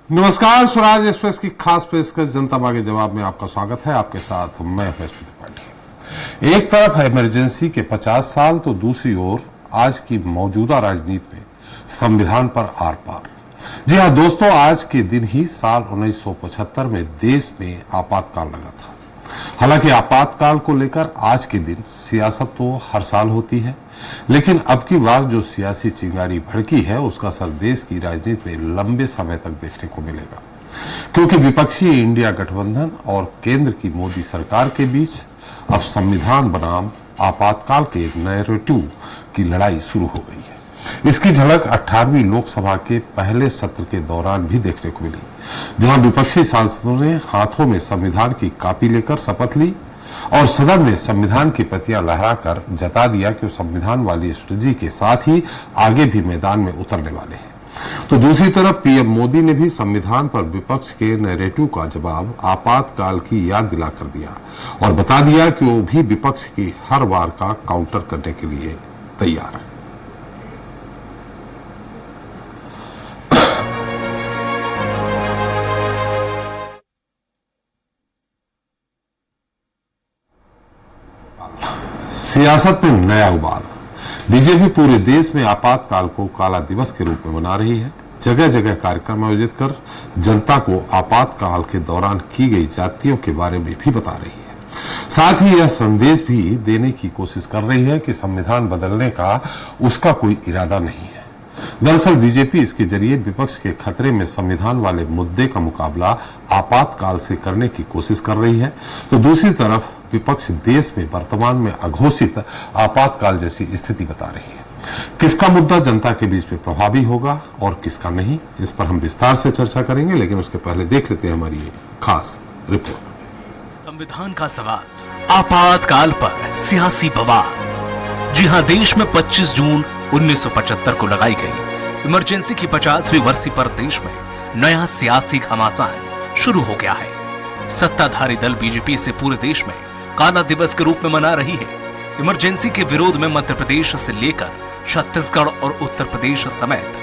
नमस्कार, स्वराज एक्सप्रेस की खास पेशकश जनता मांगे जवाब में आपका स्वागत है। आपके साथ मैं हमेश त्रिपाठी। एक तरफ है इमरजेंसी के 50 साल तो दूसरी ओर आज की मौजूदा राजनीति में संविधान पर आर पार। जी हाँ दोस्तों, आज के दिन ही साल 1975 में देश में आपातकाल लगा था। हालांकि आपातकाल को लेकर आज के दिन सियासत तो हर साल होती है, लेकिन अब की बार जो सियासी चिंगारी भड़की है उसका असर देश की राजनीति में लंबे समय तक देखने को मिलेगा, क्योंकि विपक्षी इंडिया गठबंधन और केंद्र की मोदी सरकार के बीच अब संविधान बनाम आपातकाल के नैरेटिव की लड़ाई शुरू हो गई है। इसकी झलक 18वीं लोकसभा के पहले सत्र के दौरान भी देखने को मिली, जहां विपक्षी सांसदों ने हाथों में संविधान की कॉपी लेकर शपथ ली और सदन में संविधान की प्रतियां लहराकर जता दिया कि वो संविधान वाली स्ट्रेटजी के साथ ही आगे भी मैदान में उतरने वाले हैं। तो दूसरी तरफ पीएम मोदी ने भी संविधान पर विपक्ष के नैरेटिव का जवाब आपातकाल की याद दिलाकर दिया और बता दिया कि वो भी विपक्ष की हर वार का काउंटर करने के लिए तैयार है। सियासत में नया उबाल। बीजेपी पूरे देश में आपातकाल को काला दिवस के रूप में मना रही है। जगह जगह कार्यक्रम आयोजित कर जनता को आपातकाल के दौरान की गई जातियों के बारे में भी बता रही है। साथ ही यह संदेश भी देने की कोशिश कर रही है कि संविधान बदलने का उसका कोई इरादा नहीं है। दरअसल बीजेपी इसके जरिए विपक्ष के खतरे में संविधान वाले मुद्दे का मुकाबला आपातकाल से करने की कोशिश कर रही है, तो दूसरी तरफ विपक्ष देश में वर्तमान में अघोषित आपातकाल जैसी स्थिति बता रही है। किसका मुद्दा जनता के बीच में प्रभावी होगा और किसका नहीं, इस पर हम विस्तार से चर्चा करेंगे, लेकिन उसके पहले देख लेते हैं हमारी ये खास रिपोर्ट। संविधान का सवाल, आपातकाल पर सियासी बवाल। जी हां, देश में 25 जून 1975 को लगाई गई इमरजेंसी की 50वीं वर्षी पर देश में नया सियासी घमासान शुरू हो गया है। सत्ताधारी दल बीजेपी इसे पूरे देश में काला दिवस के रूप में मना रही है। इमरजेंसी के विरोध में मध्य प्रदेश से लेकर छत्तीसगढ़ और उत्तर प्रदेश समेत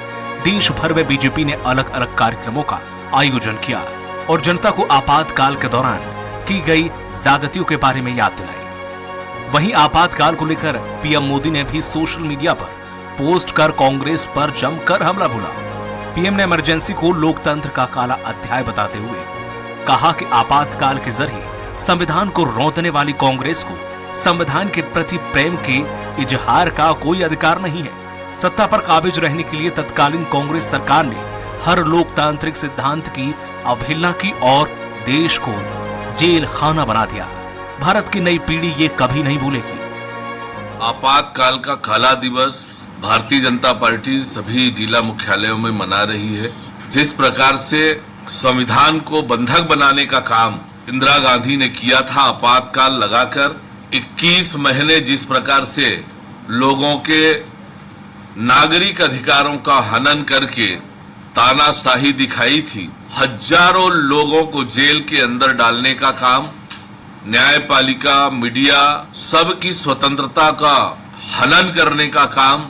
देश भर में बीजेपी ने अलग अलग कार्यक्रमों का आयोजन किया और जनता को आपातकाल के दौरान की गई ज्यादतियों के बारे में याद दिलाई। वहीं आपातकाल को लेकर पीएम मोदी ने भी सोशल मीडिया पर पोस्ट कर कांग्रेस पर जमकर हमला बोला। पीएम ने इमरजेंसी को लोकतंत्र का काला अध्याय बताते हुए कहा कि आपातकाल के जरिए संविधान को रौंदने वाली कांग्रेस को संविधान के प्रति प्रेम के इजहार का कोई अधिकार नहीं है। सत्ता पर काबिज रहने के लिए तत्कालीन कांग्रेस सरकार ने हर लोकतांत्रिक सिद्धांत की अवहेलना की और देश को जेल खाना बना दिया। भारत की नई पीढ़ी ये कभी नहीं भूलेगी। आपातकाल का काला दिवस भारतीय जनता पार्टी सभी जिला मुख्यालयों में मना रही है। जिस प्रकार से संविधान को बंधक बनाने का काम इंदिरा गांधी ने किया था, आपातकाल लगाकर 21 महीने जिस प्रकार से लोगों के नागरिक अधिकारों का हनन करके तानाशाही दिखाई थी, हजारों लोगों को जेल के अंदर डालने का काम, न्यायपालिका, मीडिया, सबकी स्वतंत्रता का हनन करने का काम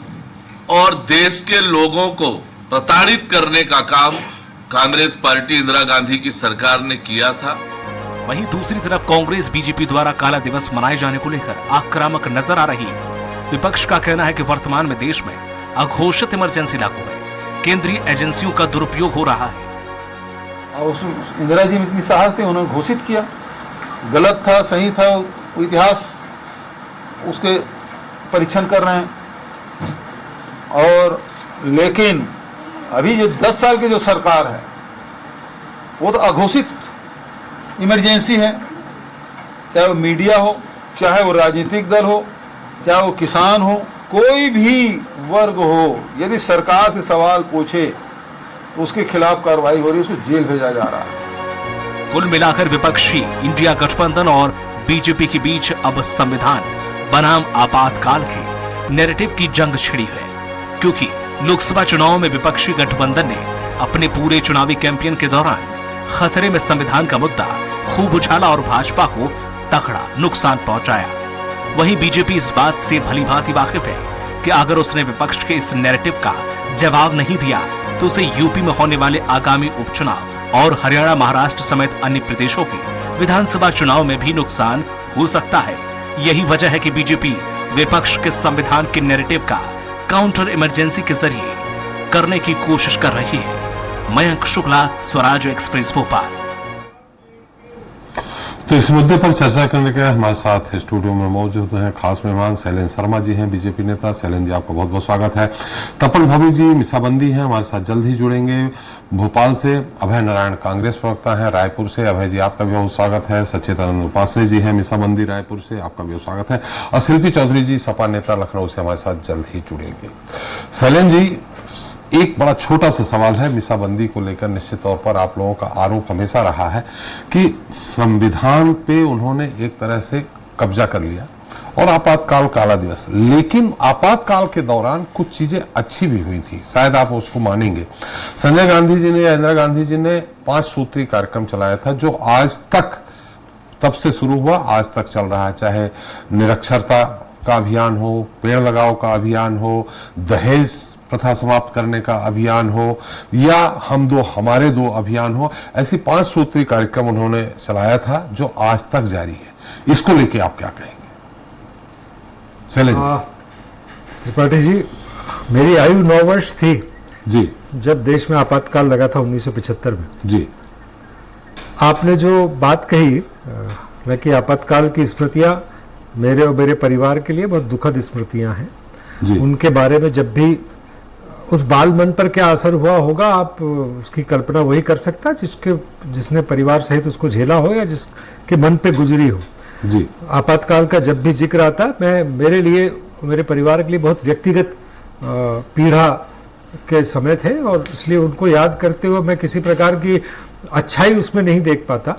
और देश के लोगों को प्रताड़ित करने का काम कांग्रेस पार्टी इंदिरा गांधी की सरकार ने किया था। वहीं दूसरी तरफ कांग्रेस बीजेपी द्वारा काला दिवस मनाए जाने को लेकर आक्रामक नजर आ रही है। विपक्ष का कहना है कि वर्तमान में देश में अघोषित इमरजेंसी लागू है, केंद्रीय एजेंसियों का दुरुपयोग हो रहा है। और इंदिरा जी में इतनी साहस थी, उन्होंने घोषित किया। गलत था सही था, इतिहास उसके परीक्षण कर रहे हैं। और लेकिन अभी जो 10 साल की जो सरकार है वो तो अघोषित इमरजेंसी है। चाहे वो मीडिया हो, चाहे वो राजनीतिक दल हो, चाहे वो किसान हो, कोई भी वर्ग हो, यदि सरकार से सवाल पूछे तो उसके खिलाफ कार्रवाई हो रही है, उसको जेल भेजा जा रहा है। कुल मिलाकर विपक्षी इंडिया गठबंधन और बीजेपी के बीच अब संविधान बनाम आपातकाल के नैरेटिव की जंग छिड़ी है, क्योंकि लोकसभा चुनाव में विपक्षी गठबंधन ने अपने पूरे चुनावी कैंपेन के दौरान खतरे में संविधान का मुद्दा खूब उछाला और भाजपा को तगड़ा नुकसान पहुंचाया। वहीं बीजेपी इस बात से भली भांति वाकिफ है कि अगर उसने विपक्ष के इस नैरेटिव का जवाब नहीं दिया तो उसे यूपी में होने वाले आगामी उपचुनाव और हरियाणा, महाराष्ट्र समेत अन्य प्रदेशों के विधानसभा चुनाव में भी नुकसान हो सकता है। यही वजह है कि बीजेपी विपक्ष के संविधान के नैरेटिव का काउंटर इमरजेंसी के जरिए करने की कोशिश कर रही है। मयंक शुक्ला, स्वराज एक्सप्रेस, भोपाल। तो इस मुद्दे पर चर्चा करने के लिए हमारे साथ स्टूडियो में मौजूद हैं खास मेहमान शैलेंद्र शर्मा जी हैं, बीजेपी नेता। शैलेंद्र जी, आपका बहुत बहुत स्वागत है। तपन भौमिक जी मीसाबंदी हैं, हमारे साथ जल्द ही जुड़ेंगे भोपाल से। अभय नारायण कांग्रेस प्रवक्ता है रायपुर से। अभय जी, आपका भी बहुत स्वागत है। सच्चिदानंद उपाध्याय जी हैं मीसाबंदी रायपुर से, आपका भी स्वागत है। और शिल्पी चौधरी जी सपा नेता लखनऊ से हमारे साथ जल्द ही जुड़ेंगे। शैलेंद्र जी, एक बड़ा छोटा सा सवाल है मीसाबंदी को लेकर। निश्चित तौर पर आप लोगों का आरोप हमेशा रहा है कि संविधान पे उन्होंने एक तरह से कब्जा कर लिया और आपातकाल काला दिवस, लेकिन आपातकाल के दौरान कुछ चीजें अच्छी भी हुई थी, शायद आप उसको मानेंगे। संजय गांधी जी ने या इंदिरा गांधी जी ने 5 सूत्री कार्यक्रम चलाया था जो आज तक, तब से शुरू हुआ आज तक चल रहा है। चाहे निरक्षरता का अभियान हो, पेड़ लगाओ का अभियान हो, दहेज प्रथा समाप्त करने का अभियान हो, या हम दो हमारे दो अभियान हो, ऐसी 5 सूत्री कार्यक्रम उन्होंने चलाया था जो आज तक जारी है। इसको लेके आप क्या कहेंगे शैलेंद्र त्रिपाठी जी? मेरी आयु 9 वर्ष थी जी जब देश में आपातकाल लगा था 1975 में। जी। आपने जो बात कही न कि आपातकाल की स्मृतियां मेरे और मेरे परिवार के लिए बहुत दुखद स्मृतियां हैं जी। उनके बारे में जब भी उस बाल मन पर क्या असर हुआ होगा, आप उसकी कल्पना वही कर सकता जिसने परिवार सहित उसको झेला हो या जिसके मन पे गुजरी हो जी। आपातकाल का जब भी जिक्र आता, मैं मेरे लिए, मेरे परिवार के लिए बहुत व्यक्तिगत पीड़ा के समय थे और इसलिए उनको याद करते हुए मैं किसी प्रकार की अच्छाई उसमें नहीं देख पाता।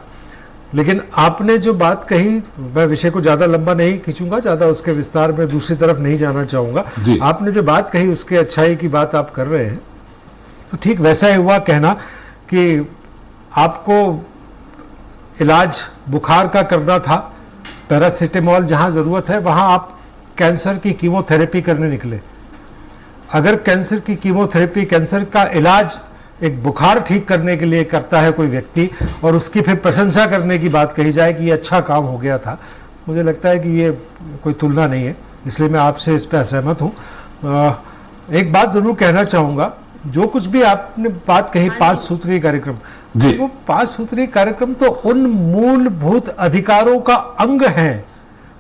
लेकिन आपने जो बात कही, मैं विषय को ज्यादा लंबा नहीं खींचूंगा, ज्यादा उसके विस्तार में दूसरी तरफ नहीं जाना चाहूंगा। आपने जो बात कही उसके अच्छाई की बात आप कर रहे हैं, तो ठीक वैसा ही हुआ कहना कि आपको इलाज बुखार का करना था, पैरासिटामोल जहां जरूरत है वहां आप कैंसर की कीमोथेरेपी करने निकले। अगर कैंसर की कीमोथेरेपी, कैंसर का इलाज एक बुखार ठीक करने के लिए करता है कोई व्यक्ति और उसकी फिर प्रशंसा करने की बात कही जाए कि ये अच्छा काम हो गया था, मुझे लगता है कि ये कोई तुलना नहीं है। इसलिए मैं आपसे इस पर असहमत हूँ। एक बात जरूर कहना चाहूँगा, जो कुछ भी आपने बात कही 5 सूत्रीय कार्यक्रम, वो 5 सूत्रीय कार्यक्रम तो उन मूलभूत अधिकारों का अंग हैं।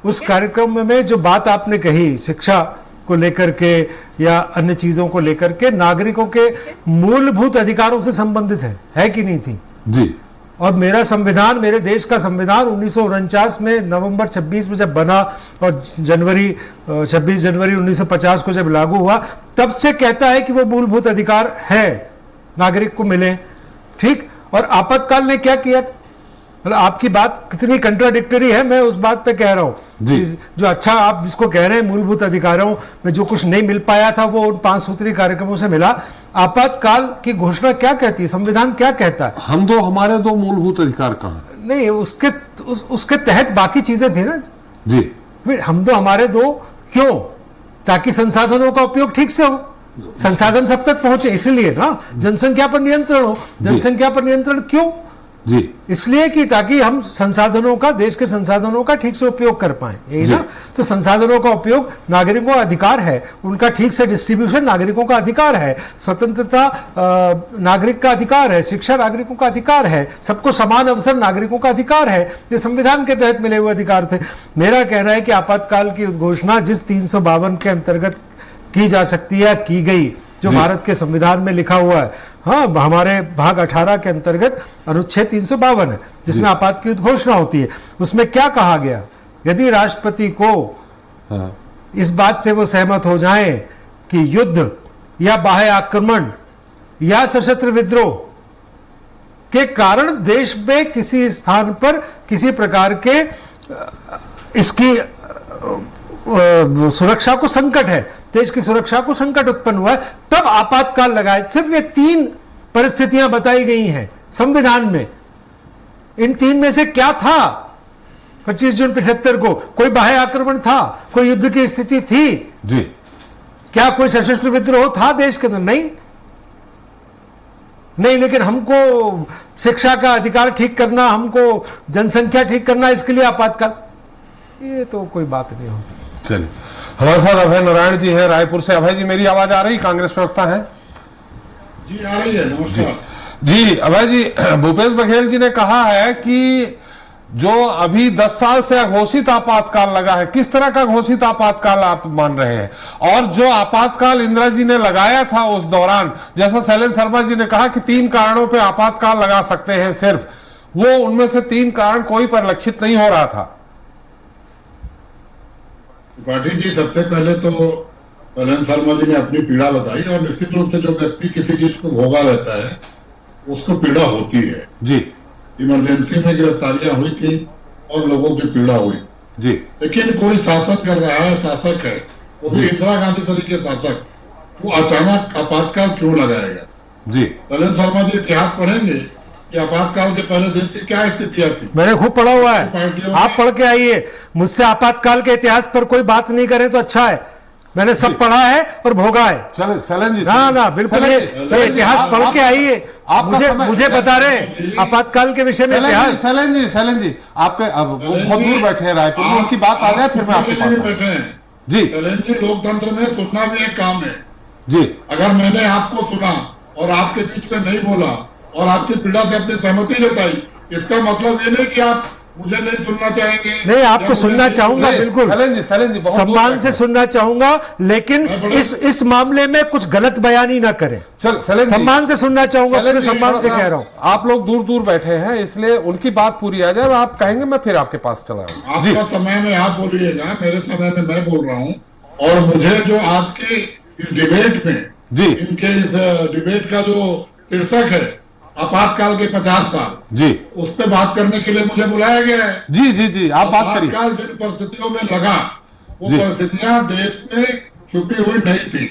उस कार्यक्रम में जो बात आपने कही शिक्षा को लेकर के या अन्य चीजों को लेकर के, नागरिकों के मूलभूत अधिकारों से संबंधित है कि नहीं थी जी। और मेरा संविधान, मेरे देश का संविधान 1949 में नवंबर 26 में जब बना और 26 जनवरी 1950 को जब लागू हुआ, तब से कहता है कि वो मूलभूत अधिकार है, नागरिक को मिले। ठीक। और आपातकाल ने क्या किया? मतलब आपकी बात कितनी कंट्राडिक्टरी है, मैं उस बात पे कह रहा हूं। जो अच्छा आप जिसको कह रहे हैं मूलभूत अधिकारों में जो कुछ नहीं मिल पाया था वो उन 5 सूत्रीय कार्यक्रमों से मिला। आपातकाल की घोषणा क्या कहती है, संविधान क्या कहता है? हम दो हमारे दो मूलभूत अधिकार कहाँ? नहीं, उसके तहत बाकी चीजें थी ना जी। हम दो हमारे दो क्यों? ताकि संसाधनों का उपयोग ठीक से हो, संसाधन सब तक पहुंचे, इसलिए ना जनसंख्या पर नियंत्रण हो। जनसंख्या पर नियंत्रण क्यों? जी। इसलिए कि ताकि हम संसाधनों का, देश के संसाधनों का ठीक से उपयोग कर पाए, यही ना। तो संसाधनों का उपयोग नागरिकों का अधिकार है, उनका ठीक से डिस्ट्रीब्यूशन नागरिकों का अधिकार है, स्वतंत्रता नागरिक का अधिकार है, शिक्षा नागरिकों का अधिकार है, सबको समान अवसर नागरिकों का अधिकार है। ये संविधान के तहत मिले हुए अधिकार थे। मेरा कहना है कि आपातकाल की घोषणा जिस 352 के अंतर्गत की जा सकती है, की गई, जो भारत के संविधान में लिखा हुआ है। हाँ, हमारे भाग 18 के अंतर्गत अनुच्छेद 352 है जिसमें आपात की घोषणा होती है। उसमें क्या कहा गया? यदि राष्ट्रपति को इस बात से वो सहमत हो जाएं कि युद्ध या बाह्य आक्रमण या सशस्त्र विद्रोह के कारण देश में किसी स्थान पर किसी प्रकार के इसकी सुरक्षा को संकट है, देश की सुरक्षा को संकट उत्पन्न हुआ है, तब आपातकाल लगाए। सिर्फ ये 3 परिस्थितियां बताई गई हैं संविधान में। इन 3 में से क्या था 25 जून 75 को? कोई बाह्य आक्रमण था? कोई युद्ध की स्थिति थी? जी। क्या कोई सशस्त्र विद्रोह था देश के अंदर? नहीं, लेकिन हमको शिक्षा का अधिकार ठीक करना, हमको जनसंख्या ठीक करना, इसके लिए आपातकाल, ये तो कोई बात नहीं होगी। चलिए, हमारे साथ अभय नारायण जी हैं रायपुर से। अभय जी, मेरी आवाज आ रही? कांग्रेस प्रवक्ता है जी, आ रही है। नमस्कार जी। अभय जी, भूपेश बघेल जी ने कहा है कि जो अभी 10 साल से अघोषित आपातकाल लगा है, किस तरह का घोषित आपातकाल आप मान रहे हैं? और जो आपातकाल इंदिरा जी ने लगाया था उस दौरान, जैसा शैलेंद्र शर्मा जी ने कहा कि 3 कारणों पे आपातकाल लगा सकते हैं सिर्फ, वो उनमें से 3 कारण कोई परिलक्षित नहीं हो रहा था। त्रिपाठी जी, सबसे पहले तो शैलेंद्र शर्मा जी ने अपनी पीड़ा बताई, और निश्चित रूप से जो व्यक्ति किसी चीज को भोगा रहता है उसको पीड़ा होती है जी। इमरजेंसी में गिरफ्तारियां हुई थी और लोगों की पीड़ा हुई जी। लेकिन कोई शासन कर रहा है, शासक है, वो भी इंदिरा गांधी तरीके शासक, वो अचानक आपातकाल क्यों लगाएगा? जी। शैलेंद्र शर्मा जी इतिहास पढ़ेंगे कि आपातकाल के पहले देश की क्या स्थितियां थी। मैंने खूब पढ़ा हुआ है, आप पढ़ के आइए। मुझसे आपातकाल के इतिहास पर कोई बात नहीं करें तो अच्छा है, मैंने सब पढ़ा है और भोगा है। चलो शैलेंद्र जी, ना बिल्कुल, ये इतिहास पढ़ के आइए। मुझे बता रहे हैं आपातकाल के विषय में इतिहास। शैलेंद्र जी, आपके अब बहुत दूर बैठे हैं रायपुर में, उनकी बात आ जाए फिर मैं आपके पास बैठे हैं जी। शैलेंद्र जी, लोकतंत्र में सुनना भी एक काम है जी। अगर मैंने आपको सुना और आपके बीच में नहीं बोला और आपकी पीड़ा से अपनी सहमति जताई, इसका मतलब ये नहीं कि आप मुझे नहीं सुनना चाहेंगे। नहीं, आपको सुनना चाहूंगा, बिल्कुल शैलेंद्र जी बहुत सम्मान से सुनना चाहूंगा, लेकिन इस मामले में कुछ गलत बयानी ना करें। चल शैलेंद्र, सम्मान से सुनना चाहूंगा, पूरे सम्मान से कह रहा हूं। आप लोग दूर दूर बैठे हैं, इसलिए उनकी बात पूरी आ जाए, आप कहेंगे मैं फिर आपके पास चला आऊंगा। आपका समय में आप बोलिएगा, मेरे समय में मैं बोल रहा हूँ। और मुझे जो आज के इस डिबेट में जी, इनके इस डिबेट का जो शीर्षक है आपातकाल के 50 साल जी, उस पर बात करने के लिए मुझे बुलाया गया है। जी जी जी, आप बात करिए। आपातकाल जिन परिस्थितियों में लगा, वो जी। परिस्थितियां देश में छुपी हुई नहीं थी।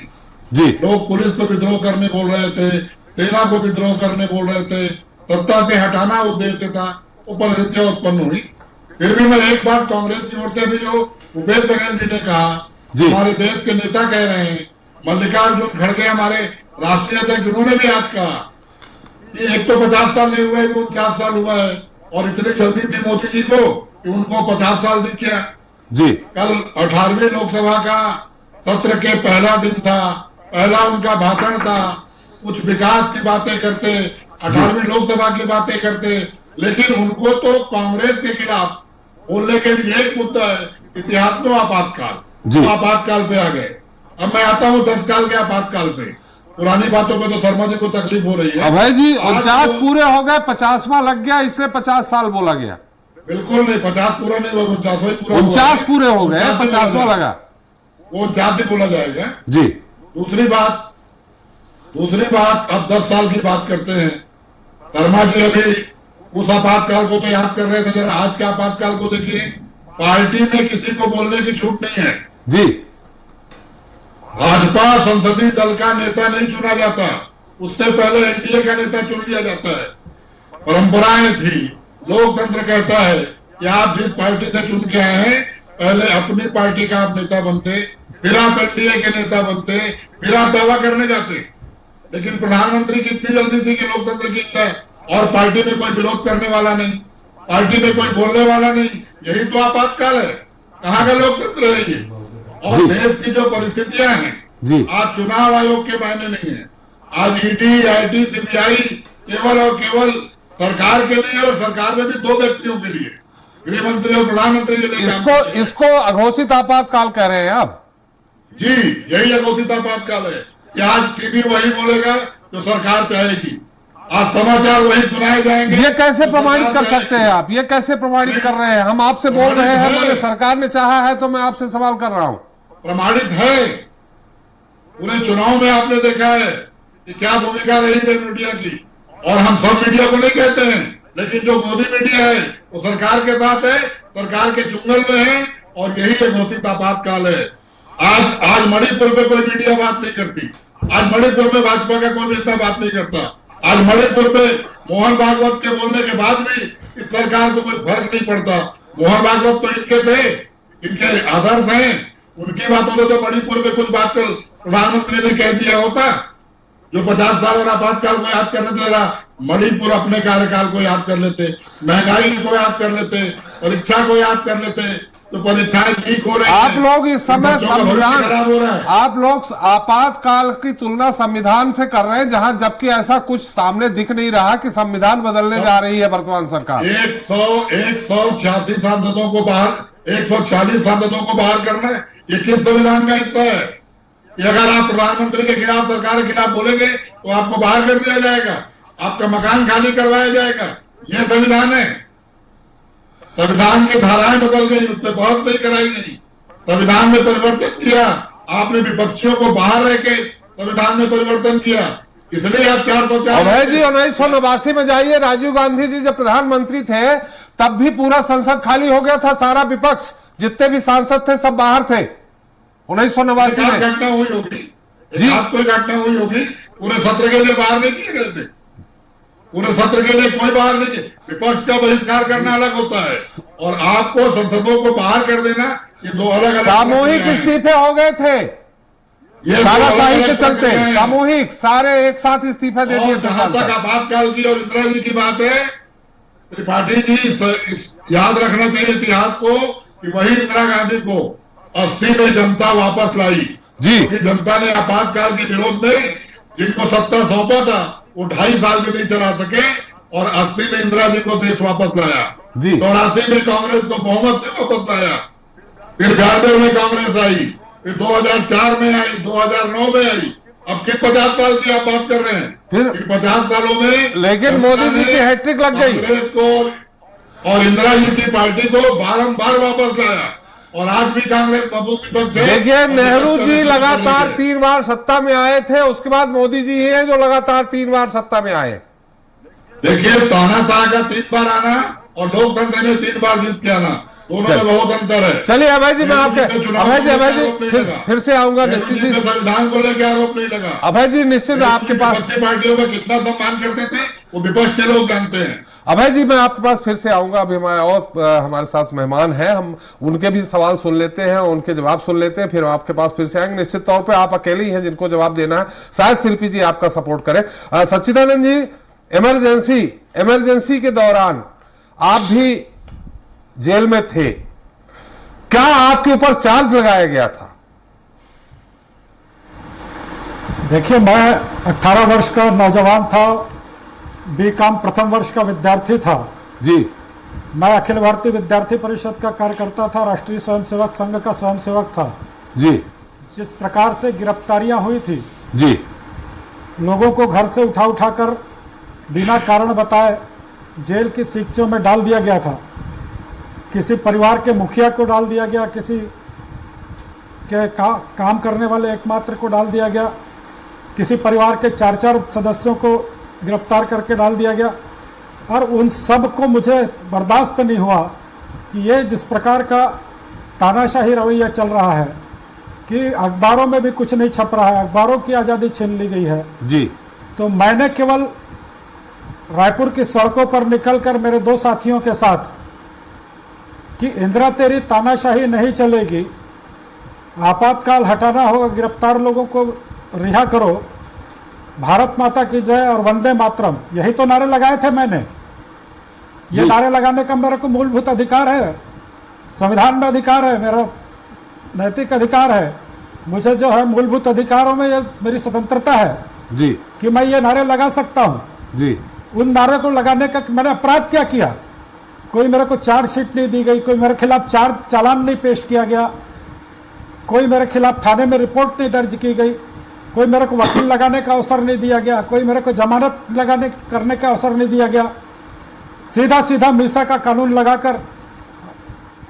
जी लोग पुलिस को विद्रोह करने बोल रहे थे, सेना को विद्रोह करने बोल रहे थे, सत्ता से हटाना उद्देश्य था, वो परिस्थितियां उत्पन्न हुई। फिर भी मैं एक बात कांग्रेस की ओर से भी जो भूपेश बघेल जी ने कहा, जी। हमारे देश के नेता कह रहे हैं, मल्लिकार्जुन खड़गे हमारे राष्ट्रीय अध्यक्ष, उन्होंने भी आज कहा कि एक तो 50 साल नहीं हुआ है, 49 साल हुआ है, और इतनी जल्दी थी मोदी जी को कि उनको 50 साल दिख गया। जी। कल 18वीं लोकसभा का सत्र के पहला दिन था, पहला उनका भाषण था, कुछ विकास की बातें करते, 18वीं लोकसभा की बातें करते, लेकिन उनको तो कांग्रेस के खिलाफ बोलने के लिए एक मुद्दा है, इतिहास तो आपातकाल, तो आपातकाल पे आ गए। अब मैं आता हूँ 10 साल के आपातकाल पे। पुरानी बातों पे तो शर्मा जी को तकलीफ हो रही है। अभय जी 49 पूरे हो गए, 50वां लग गया, इसलिए 50 साल बोला गया। बिल्कुल नहीं, 50 पूरा नहीं हुआ, 49 पूरा। 49 पूरे हो गए, 50वां लगा, वो 49 ही बोला जाएगा जी। दूसरी बात अब 10 साल की बात करते हैं। शर्मा जी अभी उस आपातकाल को तो याद कर रहे थे, जरा आज के आपातकाल को देखिए। पार्टी में किसी को बोलने की छूट नहीं है जी। भाजपा संसदीय दल का नेता नहीं चुना जाता, उससे पहले एनडीए का नेता चुन लिया जाता है। परंपराएं थी, लोकतंत्र कहता है कि आप जिस पार्टी से चुन के आए हैं, पहले अपनी पार्टी का आप नेता बनते, फिर आप एनडीए के नेता बनते, फिर आप दावा करने जाते। लेकिन प्रधानमंत्री की इतनी जल्दी थी कि लोकतंत्र की इच्छा है, और पार्टी में कोई विरोध करने वाला नहीं, पार्टी में कोई बोलने वाला नहीं, यही तो आपातकाल है। कहाँ का लोकतंत्र है ये? और देश की जो परिस्थितियां हैं, आज चुनाव आयोग के मायने नहीं है, आज ईडी, आईटी, सीबीआई केवल और केवल सरकार के लिए, और सरकार में भी 2 व्यक्तियों के लिए, गृह मंत्री और प्रधानमंत्री के लिए। इसको अघोषित आपातकाल कह रहे हैं आप? जी, यही अघोषित आपातकाल है कि आज टीवी वही बोलेगा जो सरकार चाहेगी, आज समाचार वही सुनाए जाएंगे। ये कैसे प्रमाणित कर सकते हैं आप? ये कैसे प्रमाणित कर रहे हैं? हम आपसे बोल रहे हैं, मैंने सरकार ने चाहा है तो मैं आपसे सवाल कर रहा हूं। प्रमाणित है, पूरे चुनाव में आपने देखा है कि क्या भूमिका रही है मीडिया की। और हम सब मीडिया को नहीं कहते हैं, लेकिन जो मोदी मीडिया है वो सरकार के साथ है, सरकार के चुंगल में है, और यही घोषित आपातकाल है। आज मणिपुर में कोई मीडिया बात नहीं करती, आज मणिपुर में भाजपा का कोई नेता बात नहीं करता, आज मणिपुर में मोहन भागवत के बोलने के बाद भी इस सरकार को कोई फर्क नहीं पड़ता। मोहन भागवत तो इनके थे, इनके आदर्श हैं, उनकी बातों से तो मणिपुर में कुछ बात कर प्रधानमंत्री ने कह दिया होता। जो 50 साल और आपातकाल को याद करने दे रहा, मणिपुर अपने कार्यकाल को याद कर लेते, महंगाई को याद कर लेते, परीक्षा को याद कर लेते, तो परीक्षाएं लीक हो रही हैं। आप लोग इस समय बच्चों का भविष्य खराब हो रहा है। आप लोग आपातकाल की तुलना संविधान से कर रहे हैं, जहां जबकि ऐसा कुछ सामने दिख नहीं रहा कि संविधान बदलने जा रही है वर्तमान सरकार। 186 सांसदों को बाहर 146 सांसदों को बाहर करना है, ये किस संविधान का हिस्सा है? कि अगर आप प्रधानमंत्री के खिलाफ, सरकार के खिलाफ बोलेंगे तो आपको बाहर कर दिया जाएगा, आपका मकान खाली करवाया जाएगा। यह संविधान है। संविधान की धाराएं बदल गई, उससे बहुत नहीं कराई गई। संविधान में परिवर्तन किया आपने, विपक्षियों को बाहर रह के संविधान में परिवर्तन किया, इसलिए आप 404। अभय जी 1989 में जाइए, राजीव गांधी जी जब प्रधानमंत्री थे तब भी पूरा संसद खाली हो गया था, सारा विपक्ष जितने भी सांसद थे सब बाहर थे 1989 में। घटना हुई होगी जी, कोई घटना हुई होगी, पूरे सत्र के लिए बाहर नहीं किए गए थे। पूरे सत्र के लिए कोई बाहर नहीं किया। विपक्ष का बहिष्कार करना अलग होता है और आपको संसदों को बाहर कर देना, ये दो अलग अलग। सामूहिक इस्तीफे हो गए थे, तानाशाही के चलते सामूहिक सारे एक साथ इस्तीफे दे दिए थे। जहां तक आपातकाल की और इंदिरा जी की बात है, त्रिपाठी जी याद रखना चाहिए इतिहास को कि वही इंदिरा गांधी को 80 में जनता वापस लाई जी, क्योंकि जनता ने आपातकाल के विरोध में जिनको सत्ता सौंपा था वो 2.5 साल में नहीं चला सके और 80 में इंदिरा जी को देश वापस लाया, 84 में कांग्रेस को बहुमत से वापस लाया, फिर 92 में कांग्रेस आई, फिर 2004 में आई, 2009 में आई। अब किस 50 साल की आप बात कर रहे हैं? फिर 50 सालों में लेकिन मोदी जी की हैट्रिक लग गई, कांग्रेस को और इंदिरा जी की पार्टी को बारंबार वापस लाया और आज भी कांग्रेस विपक्ष है। देखिए नेहरू जी लगातार 3 बार सत्ता में आए थे, उसके बाद मोदी जी ही हैं जो लगातार 3 बार सत्ता में आए। देखिए तानाशाह का 3 बार आना और लोकतंत्र में 3 बार जीत के आना, दोनों में बहुत अंतर है। चलिए अभय जी, मैं आपके अभय जी फिर से आऊंगा निश्चित ही। संविधान को लेकर आरोप नहीं लगा। अभय जी निश्चित आपके पास पार्टियों में कितना सम्मान करते थे वो विपक्ष के लोग जानते हैं। अभय जी मैं आपके पास फिर से आऊंगा, अभी हमारे साथ मेहमान हैं, हम उनके भी सवाल सुन लेते हैं, उनके जवाब सुन लेते हैं, फिर आपके पास फिर से आएंगे। निश्चित तौर पे आप अकेले ही हैं जिनको जवाब देना है, शायद शिल्पी जी आपका सपोर्ट करें। सच्चिदानंद जी, इमरजेंसी के दौरान आप भी जेल में थे, क्या आपके ऊपर चार्ज लगाया गया था? देखिए, मैं 18 वर्ष का नौजवान था, बीकॉम प्रथम वर्ष का विद्यार्थी था जी। मैं अखिल भारतीय विद्यार्थी परिषद का कार्यकर्ता था, राष्ट्रीय स्वयंसेवक संघ का स्वयंसेवक था जी। जिस प्रकार से गिरफ्तारियां हुई थी जी, लोगों को घर से उठाकर बिना कारण बताए जेल की सीखचों में डाल दिया गया था, किसी परिवार के मुखिया को डाल दिया गया, किसी के काम करने वाले एकमात्र को डाल दिया गया, किसी परिवार के 4-4 सदस्यों को गिरफ्तार करके डाल दिया गया। और उन सब को मुझे बर्दाश्त नहीं हुआ कि ये जिस प्रकार का तानाशाही रवैया चल रहा है कि अखबारों में भी कुछ नहीं छप रहा है, अखबारों की आज़ादी छीन ली गई है जी। तो मैंने केवल रायपुर की सड़कों पर निकलकर मेरे 2 साथियों के साथ कि इंदिरा तेरी तानाशाही नहीं चलेगी, आपातकाल हटाना होगा, गिरफ्तार लोगों को रिहा करो, भारत माता की जय और वंदे मातरम, यही तो नारे लगाए थे मैंने। ये नारे लगाने का मेरे को मूलभूत अधिकार है, संविधान में अधिकार है, मेरा नैतिक अधिकार है। मुझे जो है मूलभूत अधिकारों में ये मेरी स्वतंत्रता है जी कि मैं ये नारे लगा सकता हूँ जी। उन नारे को लगाने का मैंने अपराध क्या किया? कोई मेरे को चार्जशीट नहीं दी गई, कोई मेरे खिलाफ चालान नहीं पेश किया गया, कोई मेरे खिलाफ थाने में रिपोर्ट नहीं दर्ज की गई, कोई मेरे को वकील लगाने का अवसर नहीं दिया गया, कोई मेरे को जमानत करने का अवसर नहीं दिया गया। सीधा मीसा का कानून लगाकर,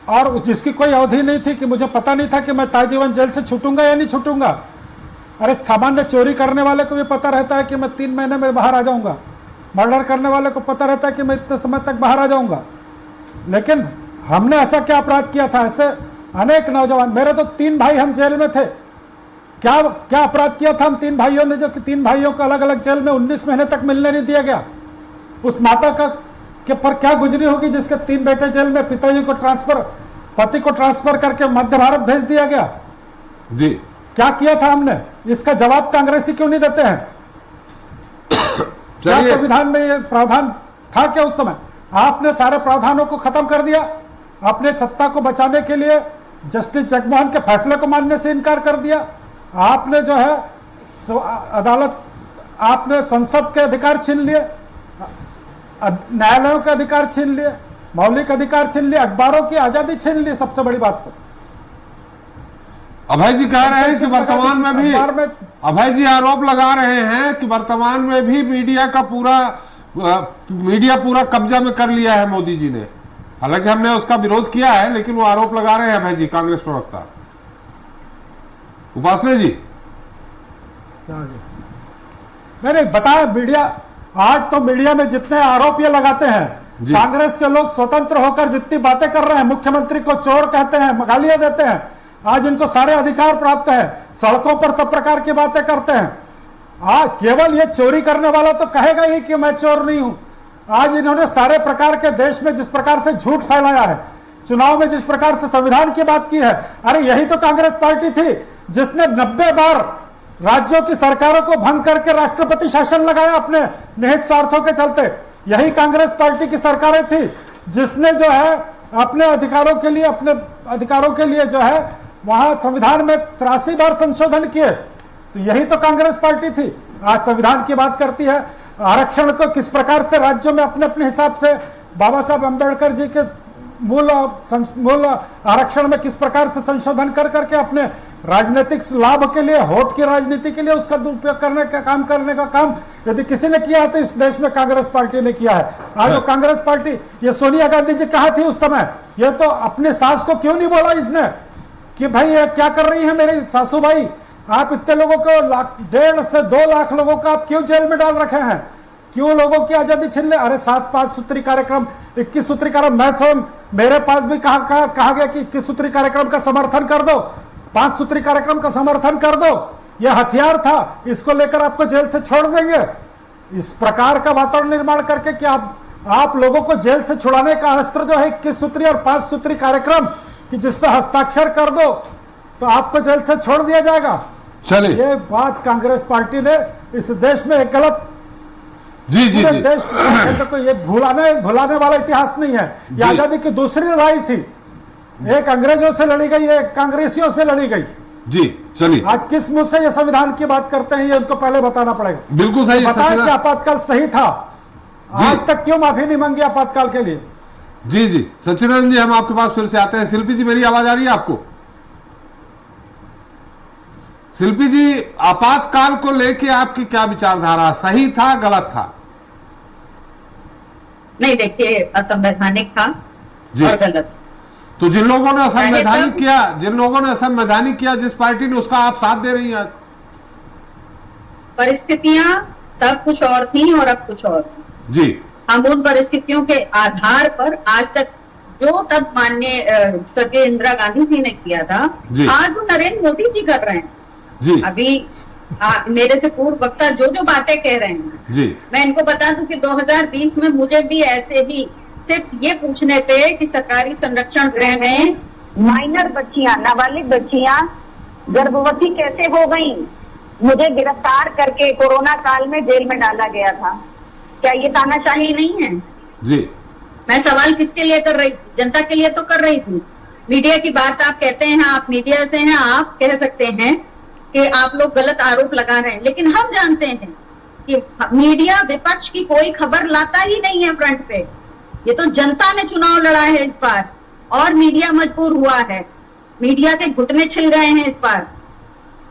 और जिसकी कोई अवधि नहीं थी कि मुझे पता नहीं था कि मैं ताजीवन जेल से छूटूंगा या नहीं छूटूंगा। अरे सामान्य चोरी करने वाले को भी पता रहता है कि मैं 3 महीने में बाहर आ जाऊंगा, मर्डर करने वाले को पता रहता है कि मैं इतने समय तक बाहर आ जाऊंगा। लेकिन हमने ऐसा क्या अपराध किया था? ऐसे अनेक नौजवान, मेरे तो 3 भाई हम जेल में थे, क्या अपराध किया था हम 3 भाइयों ने, जो कि 3 भाइयों को अलग अलग जेल में 19 महीने तक मिलने नहीं दिया गया? उस माता का के पर क्या गुजरी होगी जिसके 3 बेटे जेल में, पिताजी को पति को ट्रांसफर करके मध्य भारत भेज दिया गया? जी क्या किया था हमने, इसका जवाब कांग्रेसी क्यों नहीं देते हैं? क्या चलिए संविधान में ये प्रावधान था क्या उस समय? आपने सारे प्रावधानों को खत्म कर दिया। अपने सत्ता को बचाने के लिए जस्टिस जगमोहन के फैसले को मानने से इनकार कर दिया। आपने जो है अदालत, आपने संसद के अधिकार छीन लिए, न्यायालयों के अधिकार छीन लिए, मौलिक अधिकार छीन लिए, अखबारों की आजादी छीन ली। सबसे बड़ी बात तो अभय जी कह रहे हैं कि वर्तमान में भी, अभय जी आरोप लगा रहे हैं कि वर्तमान में भी मीडिया पूरा कब्जा में कर लिया है मोदी जी ने। हालांकि हमने उसका विरोध किया है, लेकिन वो आरोप लगा रहे हैं अभय जी, कांग्रेस प्रवक्ता। उपासने जी मैंने बताया, मीडिया आज तो मीडिया में जितने आरोप ये लगाते हैं, कांग्रेस के लोग स्वतंत्र होकर जितनी बातें कर रहे हैं, मुख्यमंत्री को चोर कहते हैं, गालियां देते हैं, आज इनको सारे अधिकार प्राप्त है, सड़कों पर सब प्रकार की बातें करते हैं। आज केवल ये चोरी करने वाला तो कहेगा ही कि मैं चोर नहीं हूं। आज इन्होंने सारे प्रकार के देश में जिस प्रकार से झूठ फैलाया है, चुनाव में जिस प्रकार से संविधान की बात की है, अरे यही तो कांग्रेस पार्टी थी जिसने 90 बार राज्यों की सरकारों को भंग करके राष्ट्रपति शासन लगाया अपने निहित स्वार्थों के चलते। यही कांग्रेस पार्टी की सरकारें थी जिसने जो है अपने अधिकारों के लिए जो है वहां संविधान में 83 बार संशोधन किए। तो यही तो कांग्रेस पार्टी थी। आज संविधान की बात करती है, आरक्षण को किस प्रकार से राज्यों में अपने अपने हिसाब से बाबा साहब अम्बेडकर जी के मूल आरक्षण में किस प्रकार से संशोधन कर करके अपने राजनीतिक लाभ के लिए, वोट की राजनीति के लिए उसका दुरुपयोग करने का काम यदि किसी ने किया है तो इस देश में कांग्रेस पार्टी ने किया है। आज वो कांग्रेस पार्टी, ये सोनिया गांधी जी कहाँ थी उस समय? ये तो अपने सास को क्यों नहीं बोला इसने कि भाई ये क्या कर रही है मेरी सासू भाई, आप इतने लोगों को 1.5 से 2 लाख लोगों को आप क्यों जेल में डाल रखे हैं, क्यों लोगों की आजादी छीन ले? अरे 7 सूत्री कार्यक्रम, 21 सूत्री कार्यक्रम, मेरे पास भी कहा गया कि 21 सूत्री कार्यक्रम का समर्थन कर दो, 5 सूत्री कार्यक्रम का समर्थन कर दो, यह हथियार था, इसको लेकर आपको जेल से छोड़ देंगे। इस प्रकार का वातावरण निर्माण करके कि आप लोगों को जेल से छुड़ाने का अस्त्र जो है 21 सूत्री और 5 सूत्री कार्यक्रम कि जिस पर हस्ताक्षर कर दो तो आपको जेल से छोड़ दिया जाएगा। चलिए, ये बात कांग्रेस पार्टी ने इस देश में एक गलत, जी देश को ये भुलाने वाला इतिहास नहीं है। ये आजादी की दूसरी लड़ाई थी, एक अंग्रेजों से लड़ी गई, एक कांग्रेसियों से लड़ी गई। जी चलिए, आज किस मुंह से ये संविधान की बात करते हैं, ये उनको पहले बताना पड़ेगा। बिल्कुल सही, बताएं कि आपातकाल सही था, आज तक क्यों माफी नहीं मांगी आपातकाल के लिए? जी सच्चिदानंद जी, हम आपके पास फिर से आते हैं। शिल्पी जी, मेरी आवाज आ रही है आपको? शिल्पी जी, आपातकाल को लेके आपकी क्या विचारधारा, सही था गलत था? नहीं, देखिए असंवैधानिक था और गलत। तो जिन लोगों ने असंवैधानिक किया जिस पार्टी ने, उसका आप साथ दे रही हैं आज? परिस्थितियां तब कुछ और थी और अब कुछ और थी। जी, हम उन परिस्थितियों के आधार पर आज तक जो तब माननीय स्वर्गीय इंदिरा गांधी जी ने किया था, आज वो नरेंद्र मोदी जी कर रहे हैं। जी, अभी मेरे से पूर्व वक्ता जो बातें कह रहे हैं जी, मैं इनको बता दूं कि 2020 में मुझे भी ऐसे ही सिर्फ ये पूछने थे कि सरकारी संरक्षण गृह में माइनर बच्चियां, नाबालिग बच्चियां गर्भवती कैसे हो गईं? मुझे गिरफ्तार करके कोरोना काल में जेल में डाला गया था। क्या ये तानाशाही नहीं है? जी, मैं सवाल किसके लिए कर रही थी? जनता के लिए तो कर रही थी। मीडिया की बात आप कहते हैं, आप मीडिया से हैं, आप कह सकते हैं कि आप लोग गलत आरोप लगा रहे हैं, लेकिन हम जानते हैं कि मीडिया विपक्ष की कोई खबर लाता ही नहीं है फ्रंट पे। ये तो जनता ने चुनाव लड़ा है इस बार और मीडिया मजबूर हुआ है, मीडिया के घुटने छिल गए हैं इस बार।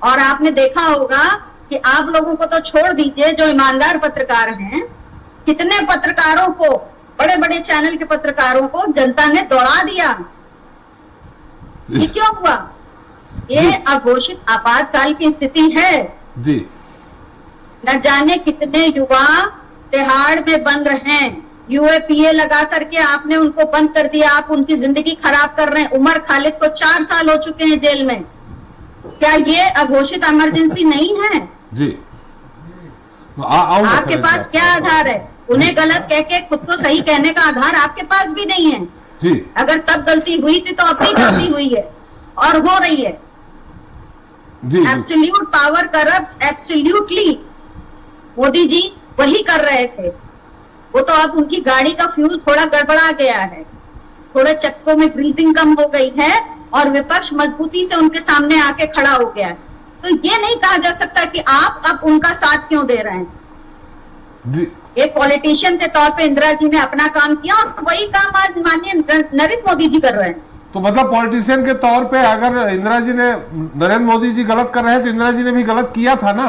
और आपने देखा होगा कि आप लोगों को तो छोड़ दीजिए, जो ईमानदार पत्रकार हैं, कितने पत्रकारों को, बड़े बड़े चैनल के पत्रकारों को जनता ने दौड़ा दिया। ये क्यों हुआ? ये अघोषित आपातकाल की स्थिति है जी। न जाने कितने युवा तिहाड़ में बंद हैं, यूएपीए लगा करके आपने उनको बंद कर दिया, आप उनकी जिंदगी खराब कर रहे हैं। उमर खालिद को 4 साल हो चुके हैं जेल में। क्या ये अघोषित इमरजेंसी नहीं है? जी, आपके पास क्या आधार है? उन्हें गलत कह के खुद को सही कहने का आधार आपके पास भी नहीं है जी। अगर तब गलती हुई थी तो अब भी गलती हुई है और हो रही है। जी। Absolute power corrupt absolutely. Modi ji वही कर रहे थे। वो तो अब उनकी गाड़ी का फ्यूज थोड़ा गड़बड़ा गया है, थोड़े चक्कों में ग्रीसिंग कम हो गई है और विपक्ष मजबूती से उनके सामने आके खड़ा हो गया है। तो ये नहीं कहा जा सकता कि आप अब उनका साथ क्यों दे रहे हैं। जी। एक पॉलिटिशियन के तौर पे इंदिरा जी ने अपना काम किया और वही काम आज माननीय नरेंद्र मोदी जी कर रहे हैं। तो मतलब पॉलिटिशियन के तौर पे अगर इंदिरा जी ने, नरेंद्र मोदी जी गलत कर रहे हैं तो इंदिरा जी ने भी गलत किया था ना।